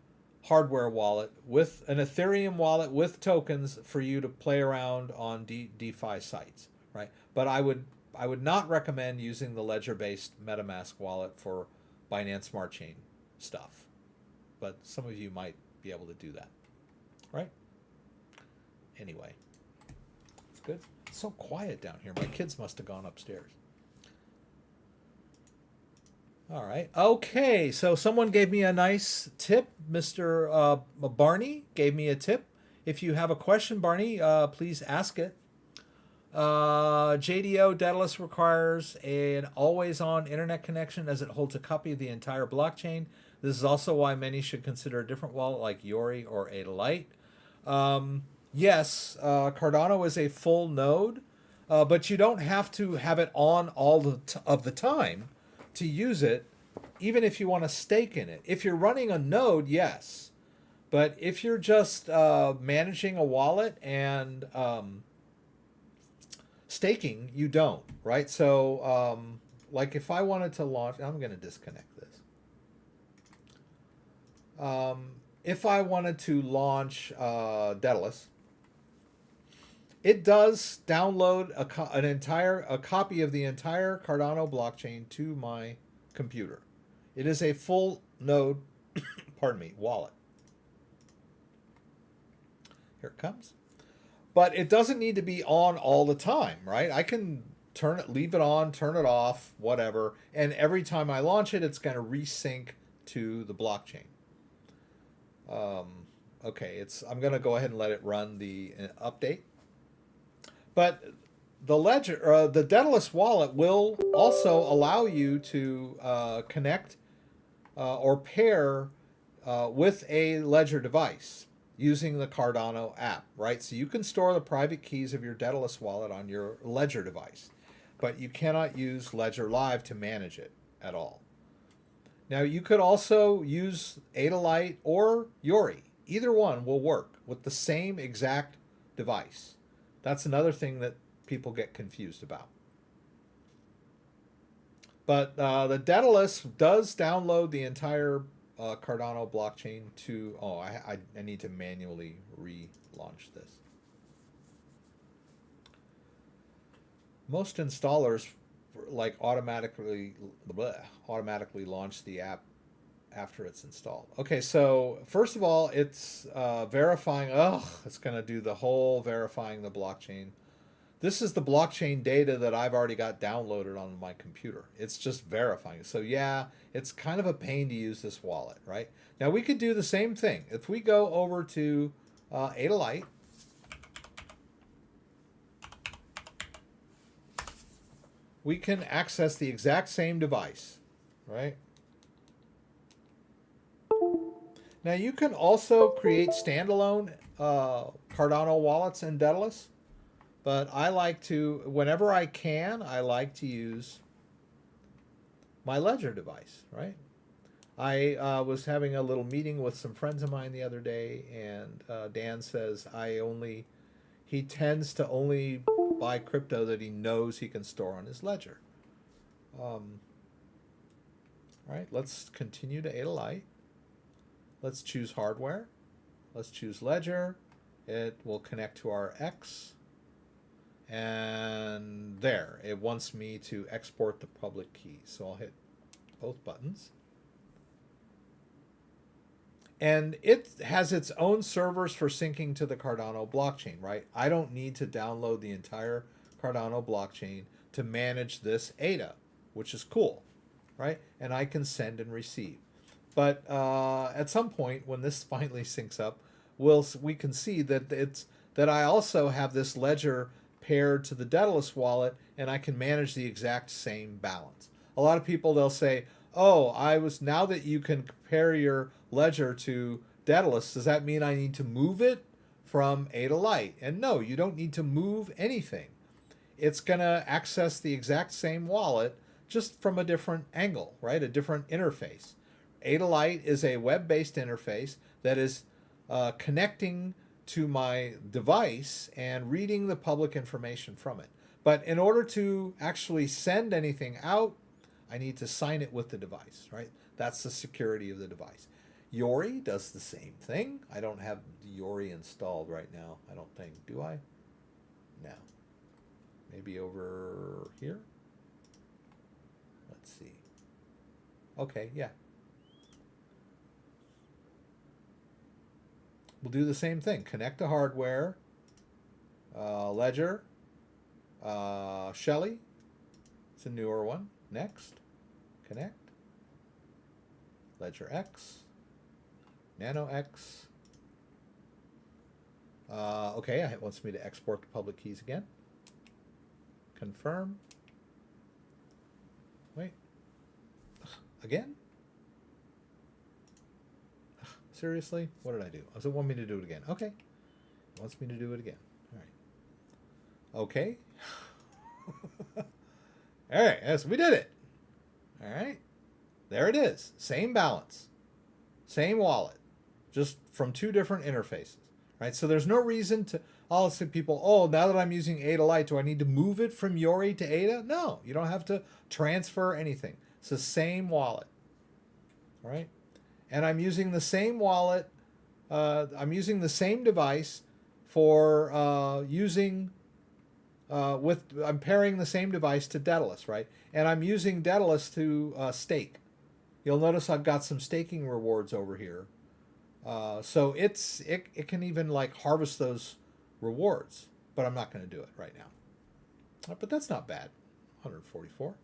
hardware wallet with an Ethereum wallet with tokens for you to play around on DeFi sites, right? But I would not recommend using the Ledger-based MetaMask wallet for Binance Smart Chain stuff. But some of you might be able to do that, right? Anyway. Good. It's so quiet down here. My kids must have gone upstairs. All right. Okay. So someone gave me a nice tip. Mr. Barney gave me a tip. If you have a question, Barney, please ask it. JDO Daedalus requires an always-on internet connection as it holds a copy of the entire blockchain. This is also why many should consider a different wallet like Yori or Adalite. Yes, Cardano is a full node, but you don't have to have it on all of the time to use it, even if you want to stake in it. If you're running a node, yes. But if you're just managing a wallet and staking, you don't, right? So, like if I wanted to launch, I'm going to disconnect this. If I wanted to launch Daedalus, it does download a copy of the entire Cardano blockchain to my computer. It is a full node, pardon me, wallet. Here it comes. But it doesn't need to be on all the time, right? I can leave it on, turn it off, whatever. And every time I launch it, it's going to resync to the blockchain. Okay, I'm going to go ahead and let it run the update. But the ledger, the Daedalus wallet will also allow you to connect or pair with a ledger device using the Cardano app, right? So you can store the private keys of your Daedalus wallet on your ledger device, but you cannot use Ledger Live to manage it at all. Now you could also use Adalite or Yori. Either one will work with the same exact device. That's another thing that people get confused about. But the Daedalus does download the entire Cardano blockchain to... Oh, I need to manually relaunch this. Most installers like automatically launch the app after it's installed. Okay, so first of all, it's verifying. It's going to do the whole verifying the blockchain. This is the blockchain data that I've already got downloaded on my computer. It's just verifying. So yeah, it's kind of a pain to use this wallet, right? Now we could do the same thing. If we go over to Adalite, we can access the exact same device, right? Now you can also create standalone Cardano wallets in Daedalus, but I like to, whenever I can, I like to use my Ledger device, right? I was having a little meeting with some friends of mine the other day, and Dan says he tends to only buy crypto that he knows he can store on his Ledger. All right, let's continue to Adalite. Let's choose hardware. Let's choose Ledger. It will connect to our X. And there, it wants me to export the public key. So I'll hit both buttons. And it has its own servers for syncing to the Cardano blockchain, right? I don't need to download the entire Cardano blockchain to manage this ADA, which is cool, right? And I can send and receive. But at some point, when this finally syncs up, we can see that I also have this ledger paired to the Daedalus wallet, and I can manage the exact same balance. A lot of people, they'll say, "Oh, now that you can pair your ledger to Daedalus, does that mean I need to move it from Adalite?" And no, you don't need to move anything. It's going to access the exact same wallet, just from a different angle, right? A different interface. Adalite is a web-based interface that is connecting to my device and reading the public information from it. But in order to actually send anything out, I need to sign it with the device, right? That's the security of the device. Yori does the same thing. I don't have Yori installed right now, I don't think. Do I? No. Maybe over here? Let's see. Okay, yeah. We'll do the same thing. Connect to hardware, Ledger, Shelly. It's a newer one. Next. Connect. Ledger X. Nano X. Okay, it wants me to export the public keys again. Confirm. Wait. Again? Seriously? What did I do? Does it want me to do it again? Okay. It wants me to do it again. All right. Okay. All right. Yes, we did it. All right. There it is. Same balance. Same wallet. Just from two different interfaces. Right? So there's no reason to all say people, oh, now that I'm using Ada Lite, do I need to move it from Yori to Ada? No, you don't have to transfer anything. It's the same wallet. All right? And I'm using the same wallet. I'm using the same device for I'm pairing the same device to Daedalus, right? And I'm using Daedalus to stake. You'll notice I've got some staking rewards over here. So it can even like harvest those rewards, but I'm not going to do it right now. But that's not bad. 144.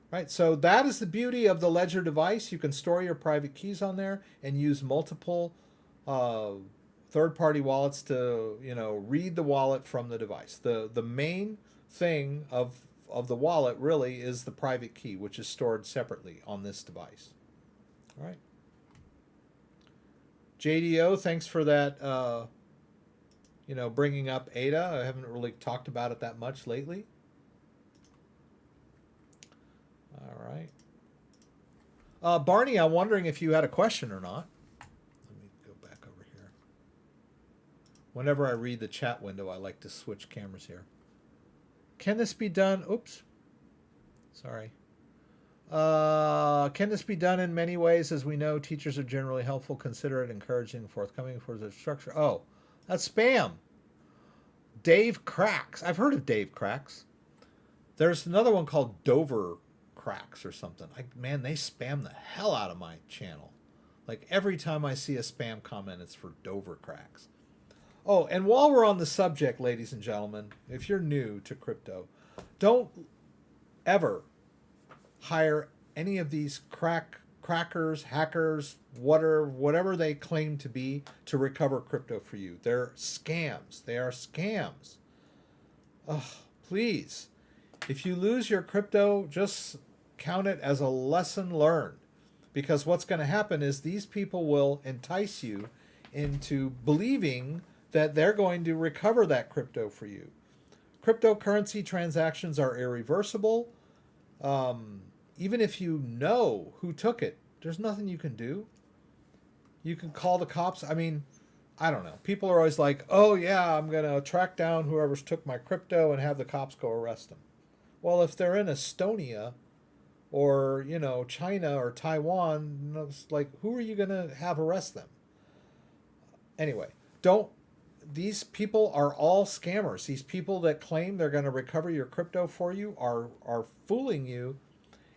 Right, so that is the beauty of the Ledger device. You can store your private keys on there and use multiple third-party wallets to, read the wallet from the device. The main thing of the wallet really is the private key, which is stored separately on this device. All right. JDO, thanks for that, bringing up Ada. I haven't really talked about it that much lately. All right. Barney, I'm wondering if you had a question or not. Let me go back over here. Whenever I read the chat window, I like to switch cameras here. Can this be done? Oops. Sorry. Can this be done in many ways? As we know, teachers are generally helpful, considerate, encouraging, forthcoming for the structure. Oh, that's spam. Dave Cracks. I've heard of Dave Cracks. There's another one called Dover Cracks or something. Man, they spam the hell out of my channel. Like every time I see a spam comment, it's for Dover Cracks. Oh, and while we're on the subject, ladies and gentlemen, if you're new to crypto, don't ever hire any of these crackers, hackers, whatever they claim to be to recover crypto for you. They're scams. They are scams. Ugh, please. If you lose your crypto, just count it as a lesson learned. Because what's going to happen is these people will entice you into believing that they're going to recover that crypto for you. Cryptocurrency transactions are irreversible. Even if you know who took it, there's nothing you can do. You can call the cops. I mean, I don't know. People are always like, oh yeah, I'm going to track down whoever's took my crypto and have the cops go arrest them. Well, if they're in Estonia or, China or Taiwan, it's like, who are you going to have arrest them? Anyway, these people are all scammers. These people that claim they're going to recover your crypto for you are fooling you,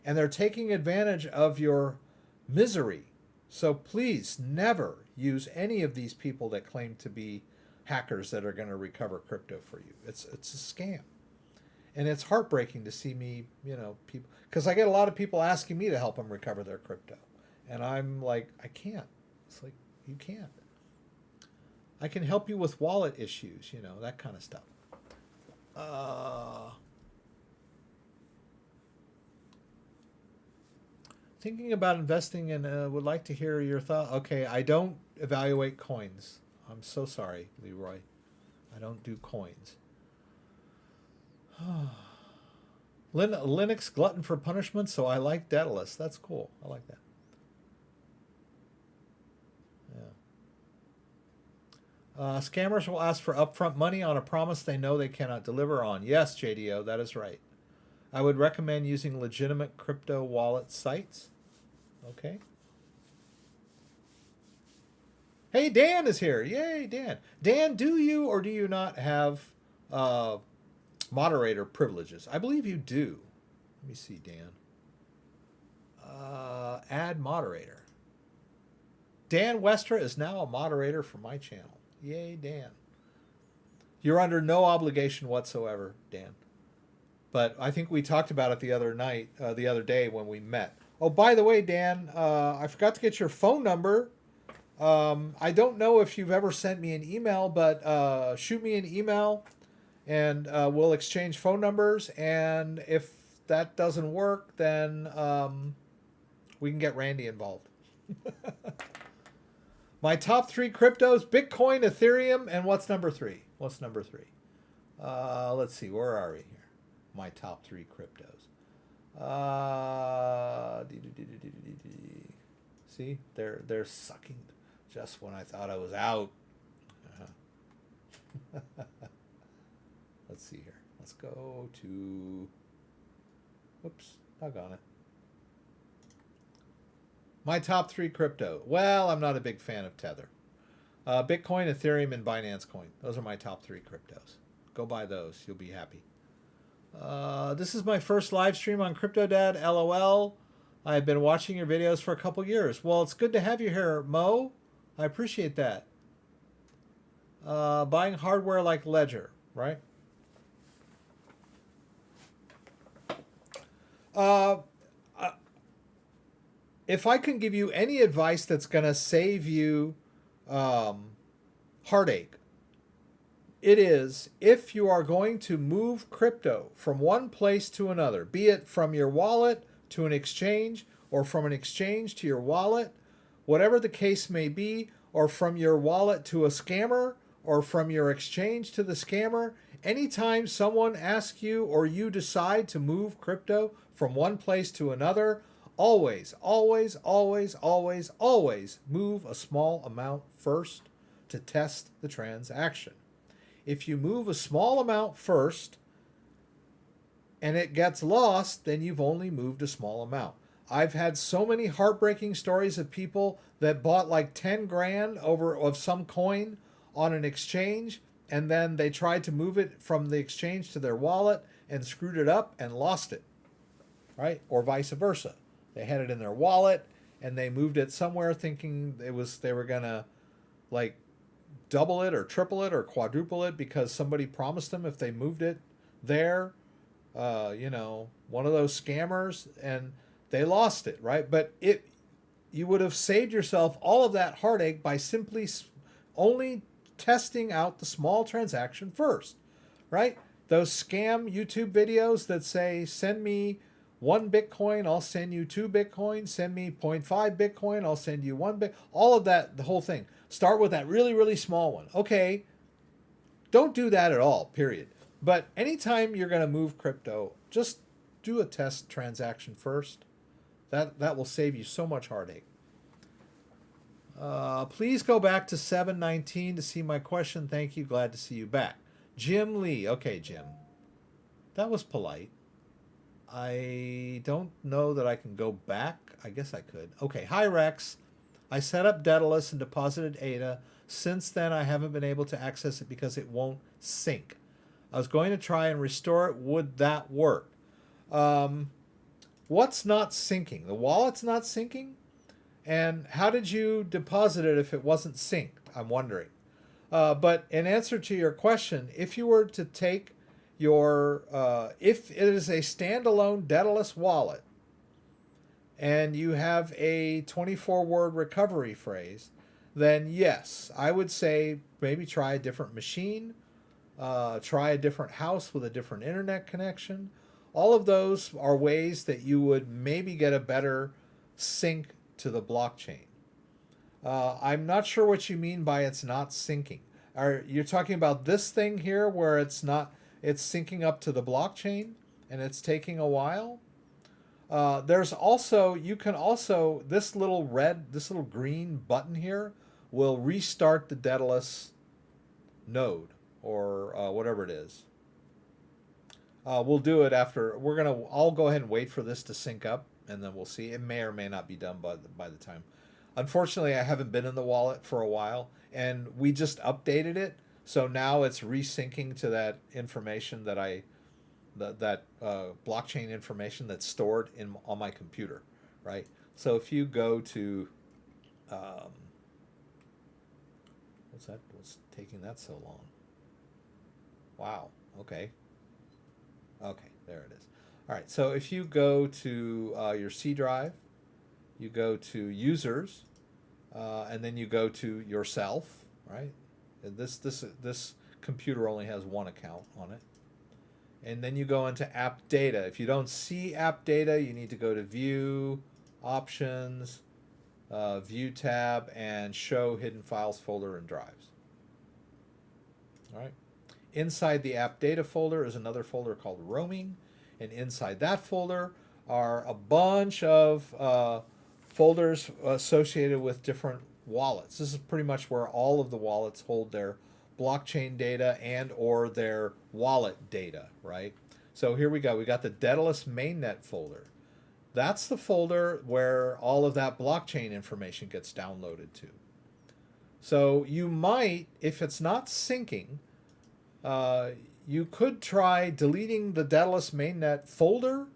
and they're taking advantage of your misery. So please never use any of these people that claim to be hackers that are going to recover crypto for you. It's a scam. And it's heartbreaking to see me, people, because I get a lot of people asking me to help them recover their crypto. And I'm like, I can't. It's like, you can't. I can help you with wallet issues, that kind of stuff. Thinking about investing in, would like to hear your thought. Okay, I don't evaluate coins. I'm so sorry, Leroy. I don't do coins. Linux glutton for punishment, so I like Daedalus. That's cool. I like that. Scammers will ask for upfront money on a promise they know they cannot deliver on. Yes, JDO, that is right. I would recommend using legitimate crypto wallet sites. Okay. Hey, Dan is here. Yay, Dan. Dan, do you or do you not have moderator privileges? I believe you do. Let me see, Dan. Add moderator. Dan Westra is now a moderator for my channel. Yay, Dan. You're under no obligation whatsoever, Dan. But I think we talked about it the other day when we met. Oh, by the way, Dan, I forgot to get your phone number. I don't know if you've ever sent me an email, but shoot me an email and we'll exchange phone numbers. And if that doesn't work, then we can get Randy involved. My top 3 cryptos: Bitcoin, Ethereum, and what's number 3? What's number 3? Let's see, where are we here? My top 3 cryptos. See, they're sucking just when I thought I was out. Let's see here. Let's go to. Whoops, doggone it. My top 3 crypto. Well, I'm not a big fan of Tether. Bitcoin, Ethereum, and Binance Coin. Those are my top 3 cryptos. Go buy those. You'll be happy. This is my first live stream on CryptoDad. LOL. I've been watching your videos for a couple years. Well, it's good to have you here, Mo. I appreciate that. Buying hardware like Ledger, right? If I can give you any advice that's going to save you heartache, it is if you are going to move crypto from one place to another, be it from your wallet to an exchange or from an exchange to your wallet, whatever the case may be, or from your wallet to a scammer or from your exchange to the scammer, anytime someone asks you or you decide to move crypto from one place to another, always, always, always, always, always move a small amount first to test the transaction. If you move a small amount first and it gets lost, then you've only moved a small amount. I've had so many heartbreaking stories of people that bought like 10 grand of some coin on an exchange, and then they tried to move it from the exchange to their wallet and screwed it up and lost it, right? Or vice versa. They had it in their wallet and they moved it somewhere thinking they were gonna like double it or triple it or quadruple it because somebody promised them if they moved it there, one of those scammers, and they lost it, right? But you would have saved yourself all of that heartache by simply only testing out the small transaction first, right? Those scam YouTube videos that say, send me 1 Bitcoin, I'll send you 2 Bitcoin, send me 0.5 Bitcoin, I'll send you 1 Bitcoin, all of that, the whole thing. Start with that really, really small one. Okay, don't do that at all, period. But anytime you're going to move crypto, just do a test transaction first. That will save you so much heartache. Please go back to 719 to see my question. Thank you. Glad to see you back. Jim Lee. Okay, Jim. That was polite. I don't know that I can go back. I guess I could. Okay. Hi, Rex. I set up Daedalus and deposited ADA. Since then, I haven't been able to access it because it won't sync. I was going to try and restore it. Would that work? What's not syncing? The wallet's not syncing? And how did you deposit it if it wasn't synced? I'm wondering. But in answer to your question, if you were to take your, if it is a standalone Daedalus wallet and you have a 24-word recovery phrase, then yes, I would say maybe try a different machine, try a different house with a different internet connection. All of those are ways that you would maybe get a better sync to the blockchain. I'm not sure what you mean by it's not syncing. Are you talking about this thing here where it's syncing up to the blockchain and it's taking a while? There's also, this little green button here will restart the Daedalus node or whatever it is. We'll do it after. I'll go ahead and wait for this to sync up, and then we'll see. It may or may not be done by the time. Unfortunately, I haven't been in the wallet for a while, and we just updated it, so now it's resyncing to that information that blockchain information that's stored on my computer, right? So if you go to, what's taking that so long? Wow. Okay. Okay, there it is. All right, so if you go to your C drive, you go to users, and then you go to yourself, right? And this computer only has one account on it. And then you go into app data. If you don't see app data, you need to go to view, options, view tab, and show hidden files folder and drives. All right. Inside the app data folder is another folder called roaming. And inside that folder are a bunch of folders associated with different wallets. This is pretty much where all of the wallets hold their blockchain data and or their wallet data, right? So here we go. We got the Daedalus mainnet folder. That's the folder where all of that blockchain information gets downloaded to. So you might, if it's not syncing, you could try deleting the Daedalus mainnet folder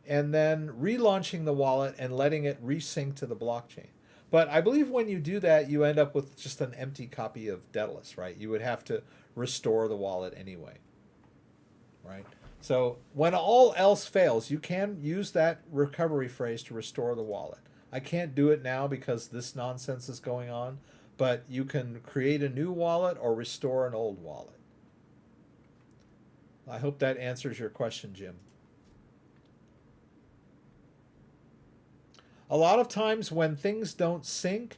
and then relaunching the wallet and letting it resync to the blockchain. But I believe when you do that, you end up with just an empty copy of Daedalus, right? You would have to restore the wallet anyway, right? So when all else fails, you can use that recovery phrase to restore the wallet. I can't do it now because this nonsense is going on, but you can create a new wallet or restore an old wallet. I hope that answers your question, Jim. A lot of times when things don't sync,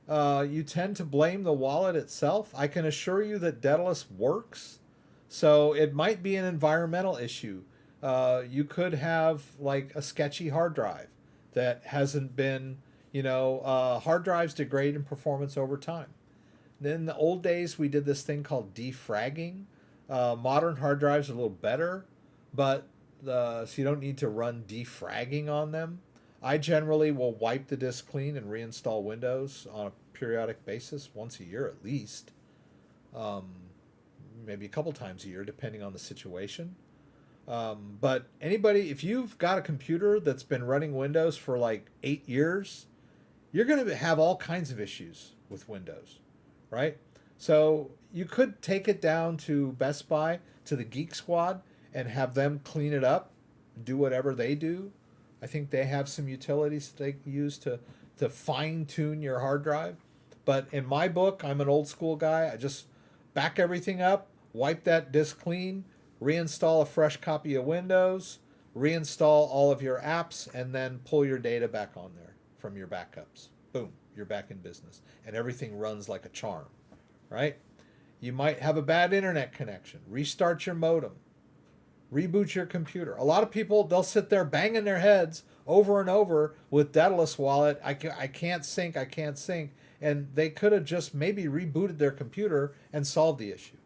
you tend to blame the wallet itself. I can assure you that Daedalus works, so it might be an environmental issue. You could have like a sketchy hard drive that hasn't been, hard drives degrade in performance over time. Then in the old days, we did this thing called defragging. Modern hard drives are a little better, but so you don't need to run defragging on them. I generally will wipe the disk clean and reinstall Windows on a periodic basis, once a year at least, maybe a couple times a year, depending on the situation. But anybody, if you've got a computer that's been running Windows for like 8 years, you're going to have all kinds of issues with Windows, right? So you could take it down to Best Buy, to the Geek Squad, and have them clean it up, do whatever they do. I think they have some utilities that they use to fine-tune your hard drive. But in my book, I'm an old school guy. I just back everything up, wipe that disk clean, reinstall a fresh copy of Windows, reinstall all of your apps, and then pull your data back on there from your backups. Boom, you're back in business. And everything runs like a charm, right? You might have a bad internet connection. Restart your modem. Reboot your computer. A lot of people, they'll sit there banging their heads over and over with Daedalus wallet. I can't sync, I can't sync. And they could have just maybe rebooted their computer and solved the issue,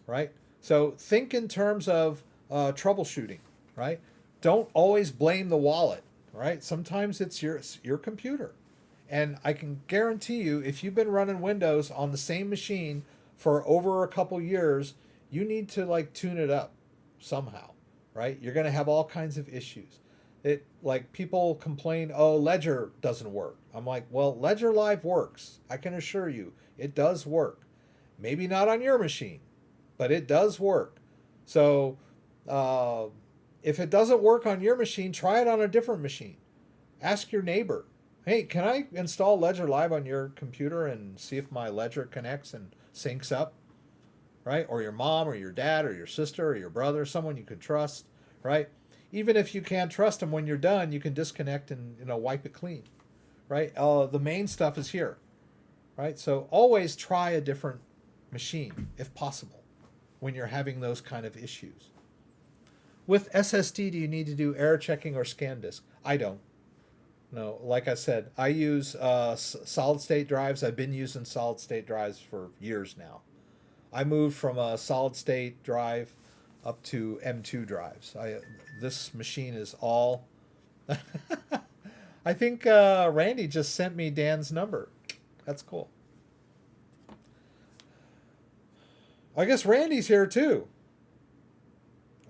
right? So think in terms of troubleshooting, right? Don't always blame the wallet, right? Sometimes it's your computer. And I can guarantee you, if you've been running Windows on the same machine for over a couple years, you need to like tune it up somehow, right? You're going to have all kinds of issues. It like people complain, oh, Ledger doesn't work. I'm like, well, Ledger Live works. I can assure you it does work. Maybe not on your machine, but it does work. So if it doesn't work on your machine, try it on a different machine. Ask your neighbor, hey, can I install Ledger Live on your computer and see if my Ledger connects and syncs up? Right? Or your mom or your dad or your sister or your brother, someone you could trust, right? Even if you can't trust them, when you're done, you can disconnect and wipe it clean, right? The main stuff is here, right? So always try a different machine if possible when you're having those kind of issues. With SSD, do you need to do error checking or scan disk? I don't. No, like I said, I use solid state drives. I've been using solid state drives for years now. I moved from a solid state drive up to M2 drives. This machine is all... I think Randy just sent me Dan's number. That's cool. I guess Randy's here too.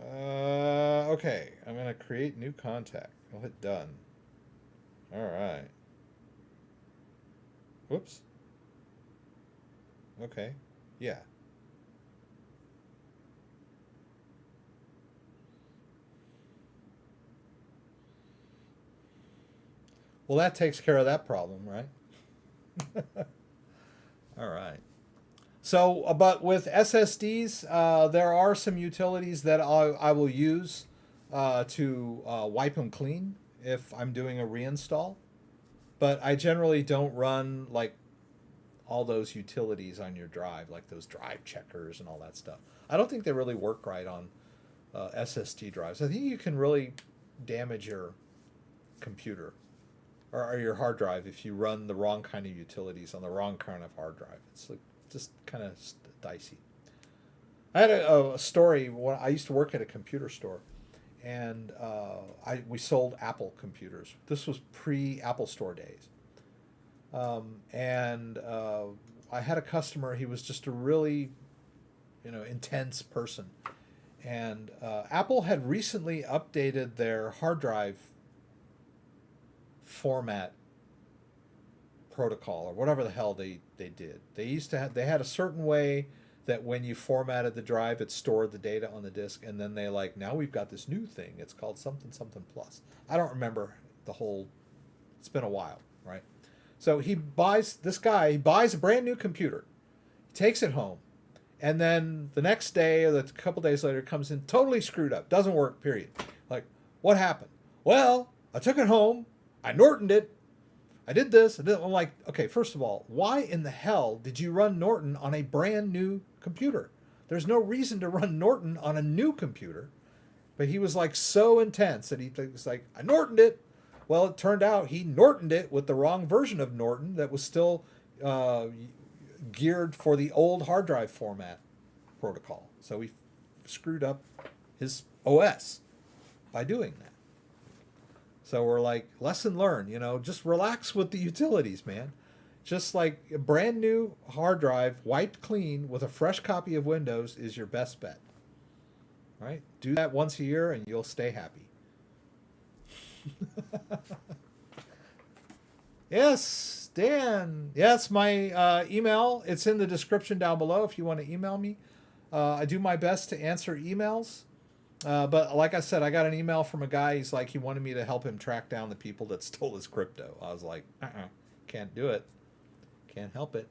Okay, I'm going to create new contact. I'll hit done. All right. Whoops. Okay. Yeah. Well, that takes care of that problem, right? All right. So, but with SSDs, there are some utilities that I will use to wipe them clean if I'm doing a reinstall. But I generally don't run like all those utilities on your drive, like those drive checkers and all that stuff. I don't think they really work right on SSD drives. I think you can really damage your computer or your hard drive if you run the wrong kind of utilities on the wrong kind of hard drive. It's like just kind of dicey. I had a story when I used to work at a computer store, and we sold Apple computers. This was pre-Apple Store days, and I had a customer. He was just a really, intense person, and Apple had recently updated their hard drive format protocol or whatever the hell they did. They had a certain way that when you formatted the drive, it stored the data on the disk, and then now we've got this new thing. It's called something something plus. I don't remember the whole. It's been a while, right? So he buys a brand new computer, takes it home, and then the next day or a couple days later, it comes in totally screwed up, doesn't work. Period. Like, what happened? Well, I took it home, I Nortoned it. I did this. I'm like, okay, first of all, why in the hell did you run Norton on a brand new computer? There's no reason to run Norton on a new computer. But he was like so intense that he was like, I Nortoned it. Well, it turned out he Nortoned it with the wrong version of Norton that was still geared for the old hard drive format protocol. So he screwed up his OS by doing that. So we're like, lesson learned, just relax with the utilities, man. Just like a brand new hard drive, wiped clean with a fresh copy of Windows is your best bet. Right? Do that once a year and you'll stay happy. Yes, Dan. Yes, my email. It's in the description down below if you want to email me. I do my best to answer emails. But like I said, I got an email from a guy. He's like, he wanted me to help him track down the people that stole his crypto. I was like, can't do it. Can't help it.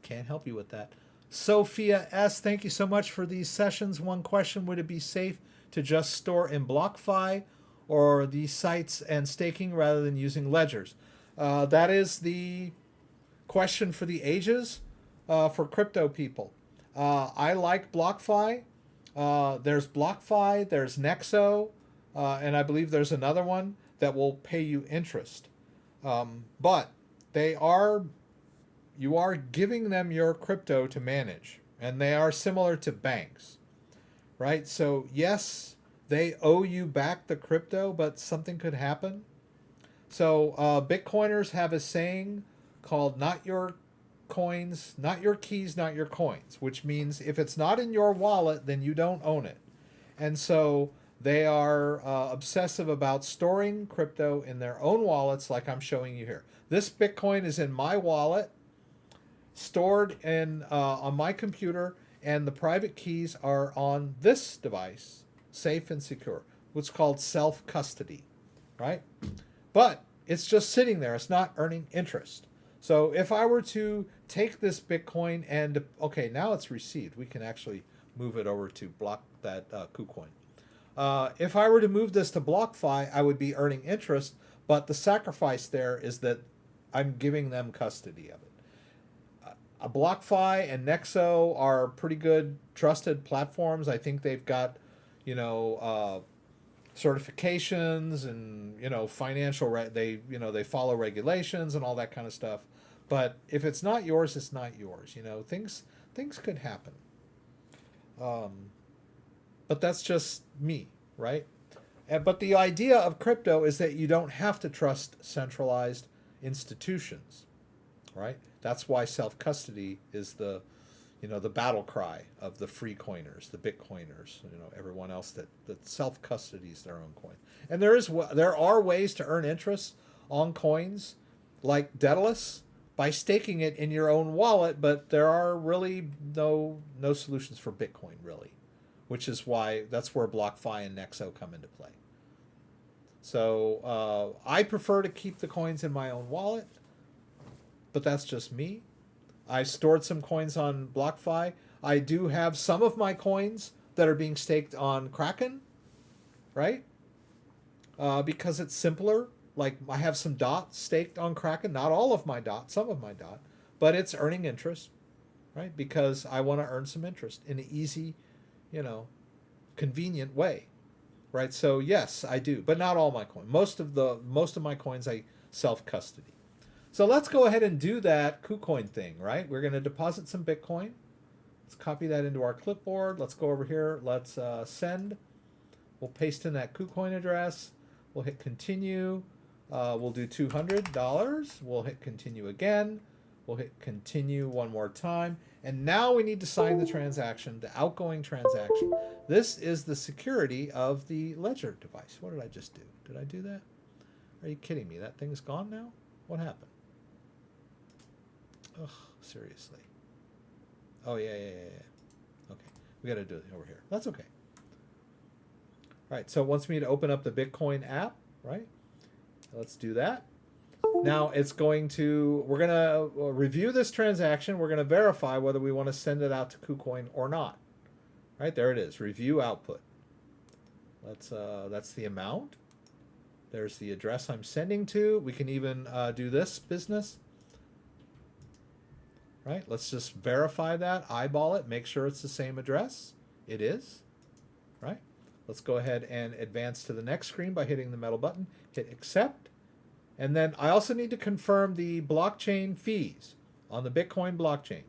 Can't help you with that. Sophia S., thank you so much for these sessions. One question, would it be safe to just store in BlockFi or these sites and staking rather than using ledgers? That is the question for the ages for crypto people. I like BlockFi. There's BlockFi, there's Nexo, and I believe there's another one that will pay you interest. But you are giving them your crypto to manage, and they are similar to banks, right? So yes, they owe you back the crypto, but something could happen. So Bitcoiners have a saying called "Not your coins, not your keys, not your coins," which means if it's not in your wallet, then you don't own it. And so they are obsessive about storing crypto in their own wallets, like I'm showing you here. This Bitcoin is in my wallet, stored in on my computer, and the private keys are on this device, safe and secure. What's called self-custody, right? But it's just sitting there. It's not earning interest. So if I were to take this Bitcoin and, okay, now it's received. We can actually move it over to block that KuCoin. If I were to move this to BlockFi, I would be earning interest, but the sacrifice there is that I'm giving them custody of it. BlockFi and Nexo are pretty good, trusted platforms. I think they've got, certifications and financial they follow regulations and all that kind of stuff. But if it's not yours, it's not yours. Things could happen. But that's just me, right? But the idea of crypto is that you don't have to trust centralized institutions, right? That's why self-custody is the battle cry of the free coiners, the Bitcoiners, everyone else that self-custodies their own coin. And there are ways to earn interest on coins like Daedalus by staking it in your own wallet, but there are really no solutions for Bitcoin, really, which is why that's where BlockFi and Nexo come into play. So I prefer to keep the coins in my own wallet. but that's just me. I stored some coins on BlockFi. I do have some of my coins that are being staked on Kraken, right? Because it's simpler. Like I have some DOT staked on Kraken, not all of my DOT, some of my DOT, but it's earning interest, right? Because I want to earn some interest in an easy, convenient way, right? So yes, I do, but not all my coins. Most of my coins I self-custody. So let's go ahead and do that KuCoin thing, right? We're going to deposit some Bitcoin. Let's copy that into our clipboard. Let's go over here. Let's send. We'll paste in that KuCoin address. We'll hit continue. We'll do $200. We'll hit continue again. We'll hit continue one more time. And now we need to sign the transaction, the outgoing transaction. This is the security of the ledger device. What did I just do? Did I do that? Are you kidding me? That thing's gone now? What happened? Ugh, seriously. Oh, yeah. Okay, we got to do it over here. That's okay. All right, so it wants me to open up the Bitcoin app, right? Let's do that. Now it's going to, we're going to review this transaction. We're going to verify whether we want to send it out to KuCoin or not. Right, there it is, review output. That's the amount. There's the address I'm sending to. We can even do this business. Right, let's just verify that, eyeball it, make sure it's the same address. It is, right? Let's go ahead and advance to the next screen by hitting the metal button, hit accept. And then I also need to confirm the blockchain fees on the Bitcoin blockchain.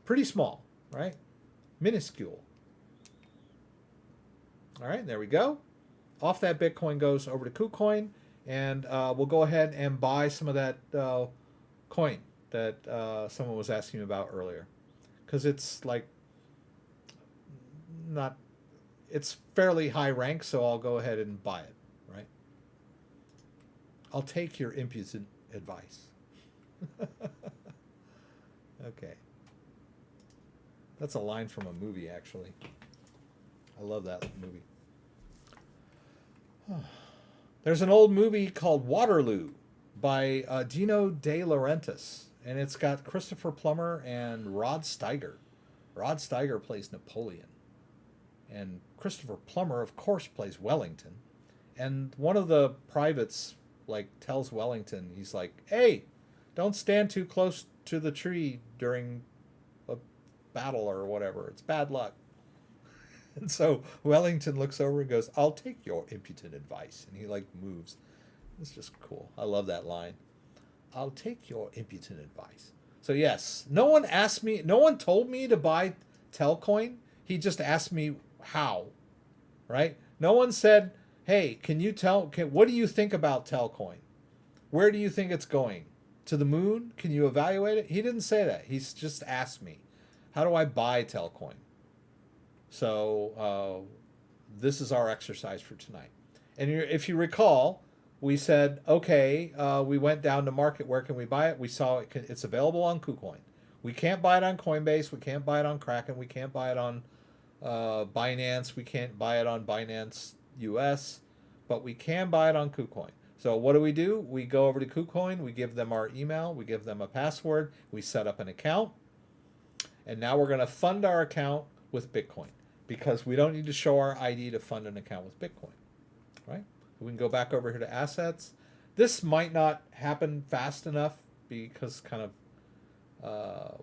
Pretty small, right? Minuscule. All right, there we go. Off that Bitcoin goes over to KuCoin, and we'll go ahead and buy some of that coin that someone was asking me about earlier, because it's like not, it's fairly high rank, so I'll go ahead and buy it, right? I'll take your impudent advice. Okay. That's a line from a movie, actually. I love that movie. There's an old movie called Waterloo by Dino De Laurentiis, and it's got Christopher Plummer and Rod Steiger. Rod Steiger plays Napoleon, and Christopher Plummer, of course, plays Wellington. And one of the privates tells Wellington, he's like, "Hey, don't stand too close to the tree during a battle or whatever. It's bad luck." And so Wellington looks over and goes, "I'll take your impotent advice." And he moves. It's just cool. I love that line. "I'll take your impotent advice." So yes, no one asked me, no one told me to buy Telcoin. He just asked me how, right? No one said, "Hey, what do you think about Telcoin? Where do you think it's going? To the moon? Can you evaluate it?" He didn't say that. He's just asked me, "How do I buy Telcoin?" So this is our exercise for tonight. And if you recall, we said, okay, we went down to market. Where can we buy it? We saw it's available on KuCoin. We can't buy it on Coinbase. We can't buy it on Kraken. We can't buy it on Binance. We can't buy it on Binance US. But we can buy it on KuCoin. So what do? We go over to KuCoin. We give them our email. We give them a password. We set up an account. And now we're going to fund our account with Bitcoin, because we don't need to show our ID to fund an account with Bitcoin, right? We can go back over here to assets. This might not happen fast enough because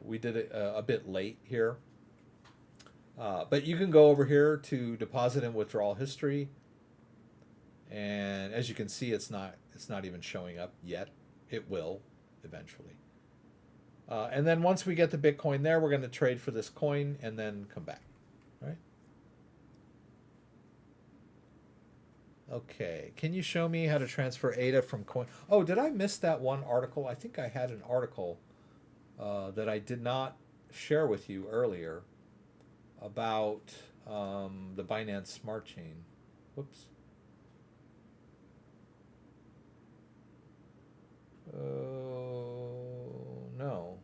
we did it a bit late here. But you can go over here to deposit and withdrawal history. And as you can see, it's not even showing up yet. It will eventually. And then once we get the Bitcoin there, we're going to trade for this coin and then come back, right? Okay, can you show me how to transfer ADA from coin? Oh, did I miss that one article? I think I had an article that I did not share with you earlier about the Binance Smart Chain. Whoops. No.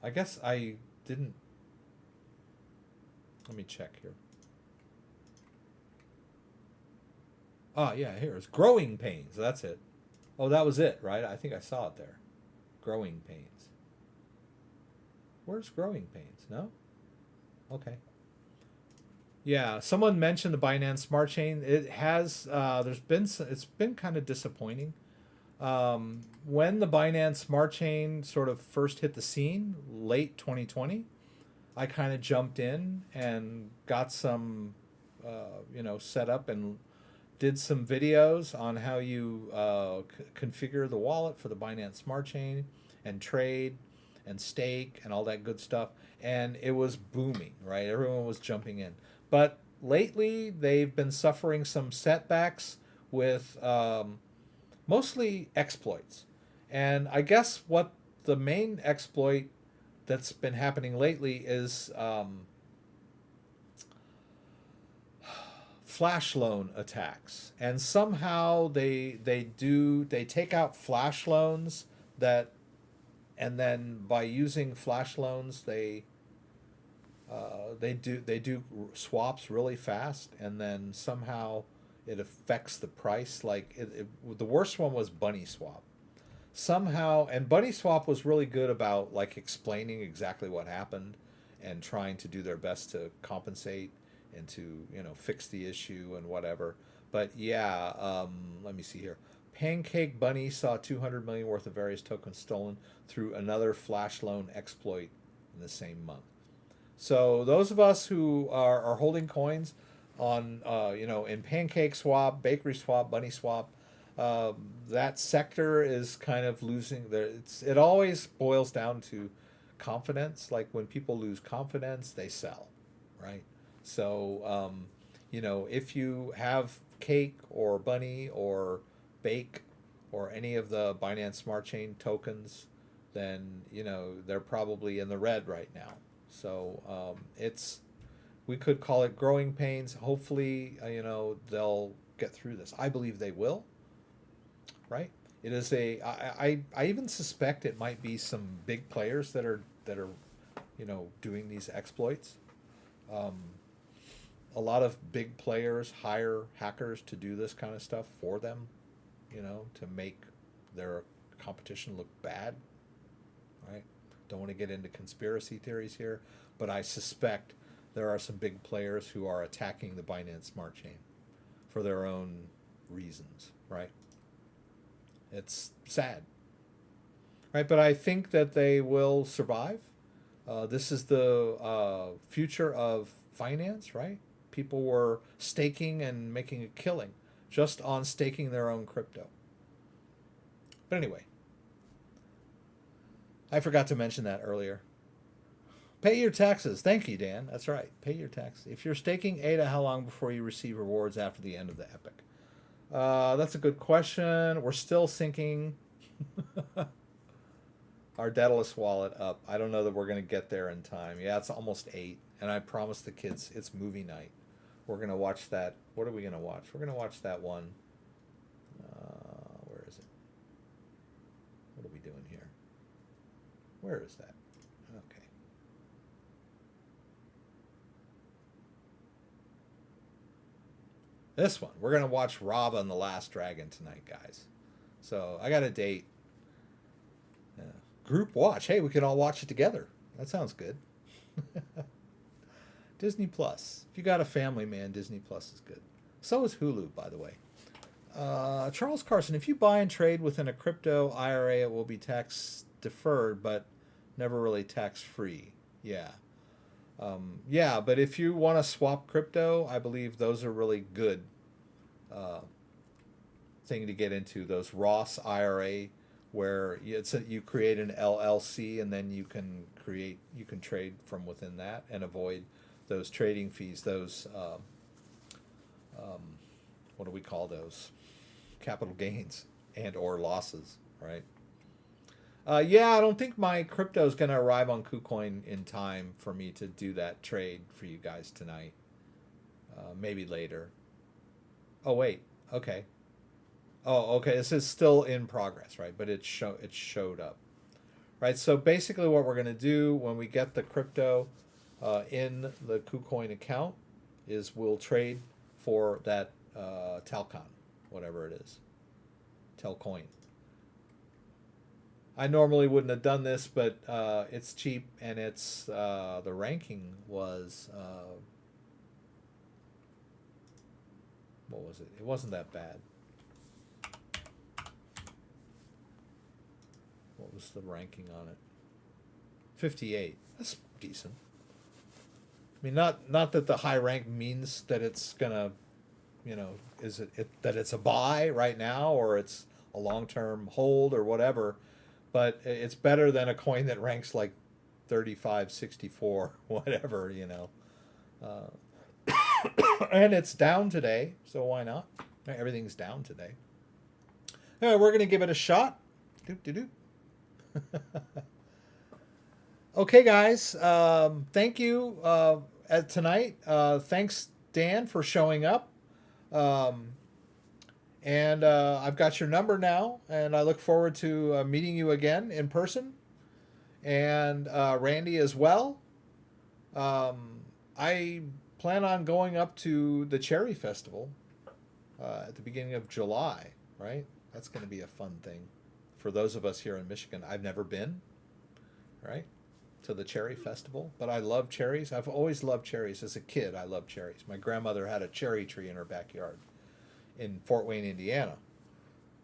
I guess I didn't. Let me check here. Ah, yeah, here it's growing pains. That's it. Oh, that was it, right? I think I saw it there. Growing pains. Where's growing pains? No? Okay. Yeah, someone mentioned the Binance Smart Chain. It has, it's been kind of disappointing. When the Binance Smart Chain sort of first hit the scene, late 2020, I kind of jumped in and got some, set up and did some videos on how you configure the wallet for the Binance Smart Chain and trade and stake and all that good stuff. And it was booming, right? Everyone was jumping in. But lately, they've been suffering some setbacks with mostly exploits. And I guess what the main exploit that's been happening lately is flash loan attacks, and somehow they take out flash loans that, and then by using flash loans they do swaps really fast, and then somehow it affects the price. Like the worst one was Bunny Swap. Somehow, and Bunny Swap was really good about like explaining exactly what happened and trying to do their best to compensate and to fix the issue and whatever. But yeah, let me see here. Pancake Bunny saw 200 million worth of various tokens stolen through another flash loan exploit in the same month. So those of us who are holding coins on in Pancake Swap, Bakery Swap, Bunny Swap, that sector is kind of losing. It always boils down to confidence. Like when people lose confidence, they sell, right? So, if you have Cake or Bunny or Bake or any of the Binance Smart Chain tokens, then, they're probably in the red right now. So we could call it growing pains. Hopefully, they'll get through this. I believe they will, right? It is I even suspect it might be some big players that are doing these exploits. A lot of big players hire hackers to do this kind of stuff for them, to make their competition look bad, right? Don't want to get into conspiracy theories here, but I suspect there are some big players who are attacking the Binance Smart Chain for their own reasons, right? It's sad, right? But I think that they will survive. This is the future of finance, right? People were staking and making a killing just on staking their own crypto. But anyway, I forgot to mention that earlier. Pay your taxes. Thank you, Dan. That's right. Pay your taxes. If you're staking ADA, how long before you receive rewards after the end of the epoch? That's a good question. We're still syncing our Daedalus wallet up. I don't know that we're going to get there in time. Yeah, it's almost 8. And I promised the kids it's movie night. We're going to watch that. What are we going to watch? We're going to watch that one. Where is it? What are we doing here? Where is that? Okay. This one. We're going to watch Rava and the Last Dragon tonight, guys. So I got a date. Group watch. Hey, we can all watch it together. That sounds good. Disney Plus. If you got a family, man, Disney Plus is good. So is Hulu, by the way. Charles Carson, if you buy and trade within a crypto IRA, it will be tax deferred, but never really tax free. Yeah. Yeah, but if you want to swap crypto, I believe those are really good thing to get into. Those Roth IRA, where you create an LLC and then you can trade from within that and avoid those trading fees. Those what do we call those? Capital gains and or losses, right? Yeah, I don't think my crypto is going to arrive on KuCoin in time for me to do that trade for you guys tonight. Maybe later. Oh wait, okay. Oh, okay. This is still in progress, right? But it showed up, right? So basically, what we're going to do when we get the crypto in the KuCoin account is we'll trade for that Talcon, whatever it is, Telcoin, I normally wouldn't have done this, but it's cheap, and it's the ranking was what was it? It wasn't that bad. What was the ranking on it? 58. That's decent. I mean, not that the high rank means that it's gonna, you know, is it that it's a buy right now or it's a long-term hold or whatever, but it's better than a coin that ranks like 35, 64, whatever, you know. And it's down today, so why not? Everything's down today. All right, we're going to give it a shot. Doop, doop, doop. Okay, guys. Thank you tonight. Thanks, Dan, for showing up. And I've got your number now, and I look forward to meeting you again in person. And Randy as well. I plan on going up to the Cherry Festival at the beginning of July, right? That's going to be a fun thing for those of us here in Michigan. I've never been, right, to the Cherry Festival, but I love cherries. I've always loved cherries. As a kid, I loved cherries. My grandmother had a cherry tree in her backyard in Fort Wayne, Indiana,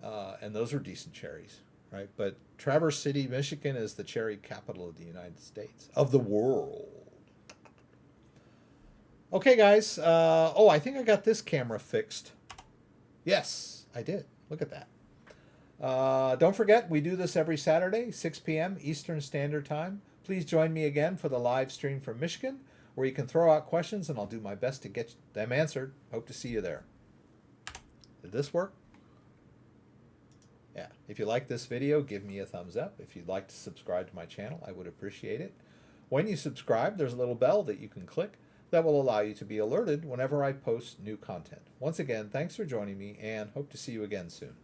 and those are decent cherries, right? But Traverse City, Michigan is the cherry capital of the United States, of the world. Okay, guys. Oh, I think I got this camera fixed. Yes, I did. Look at that. Don't forget, we do this every Saturday, 6 p.m. Eastern Standard Time. Please join me again for the live stream from Michigan, where you can throw out questions, and I'll do my best to get them answered. Hope to see you there. Did this work? Yeah. If you like this video, give me a thumbs up. If you'd like to subscribe to my channel, I would appreciate it. When you subscribe, there's a little bell that you can click that will allow you to be alerted whenever I post new content. Once again, thanks for joining me, and hope to see you again soon.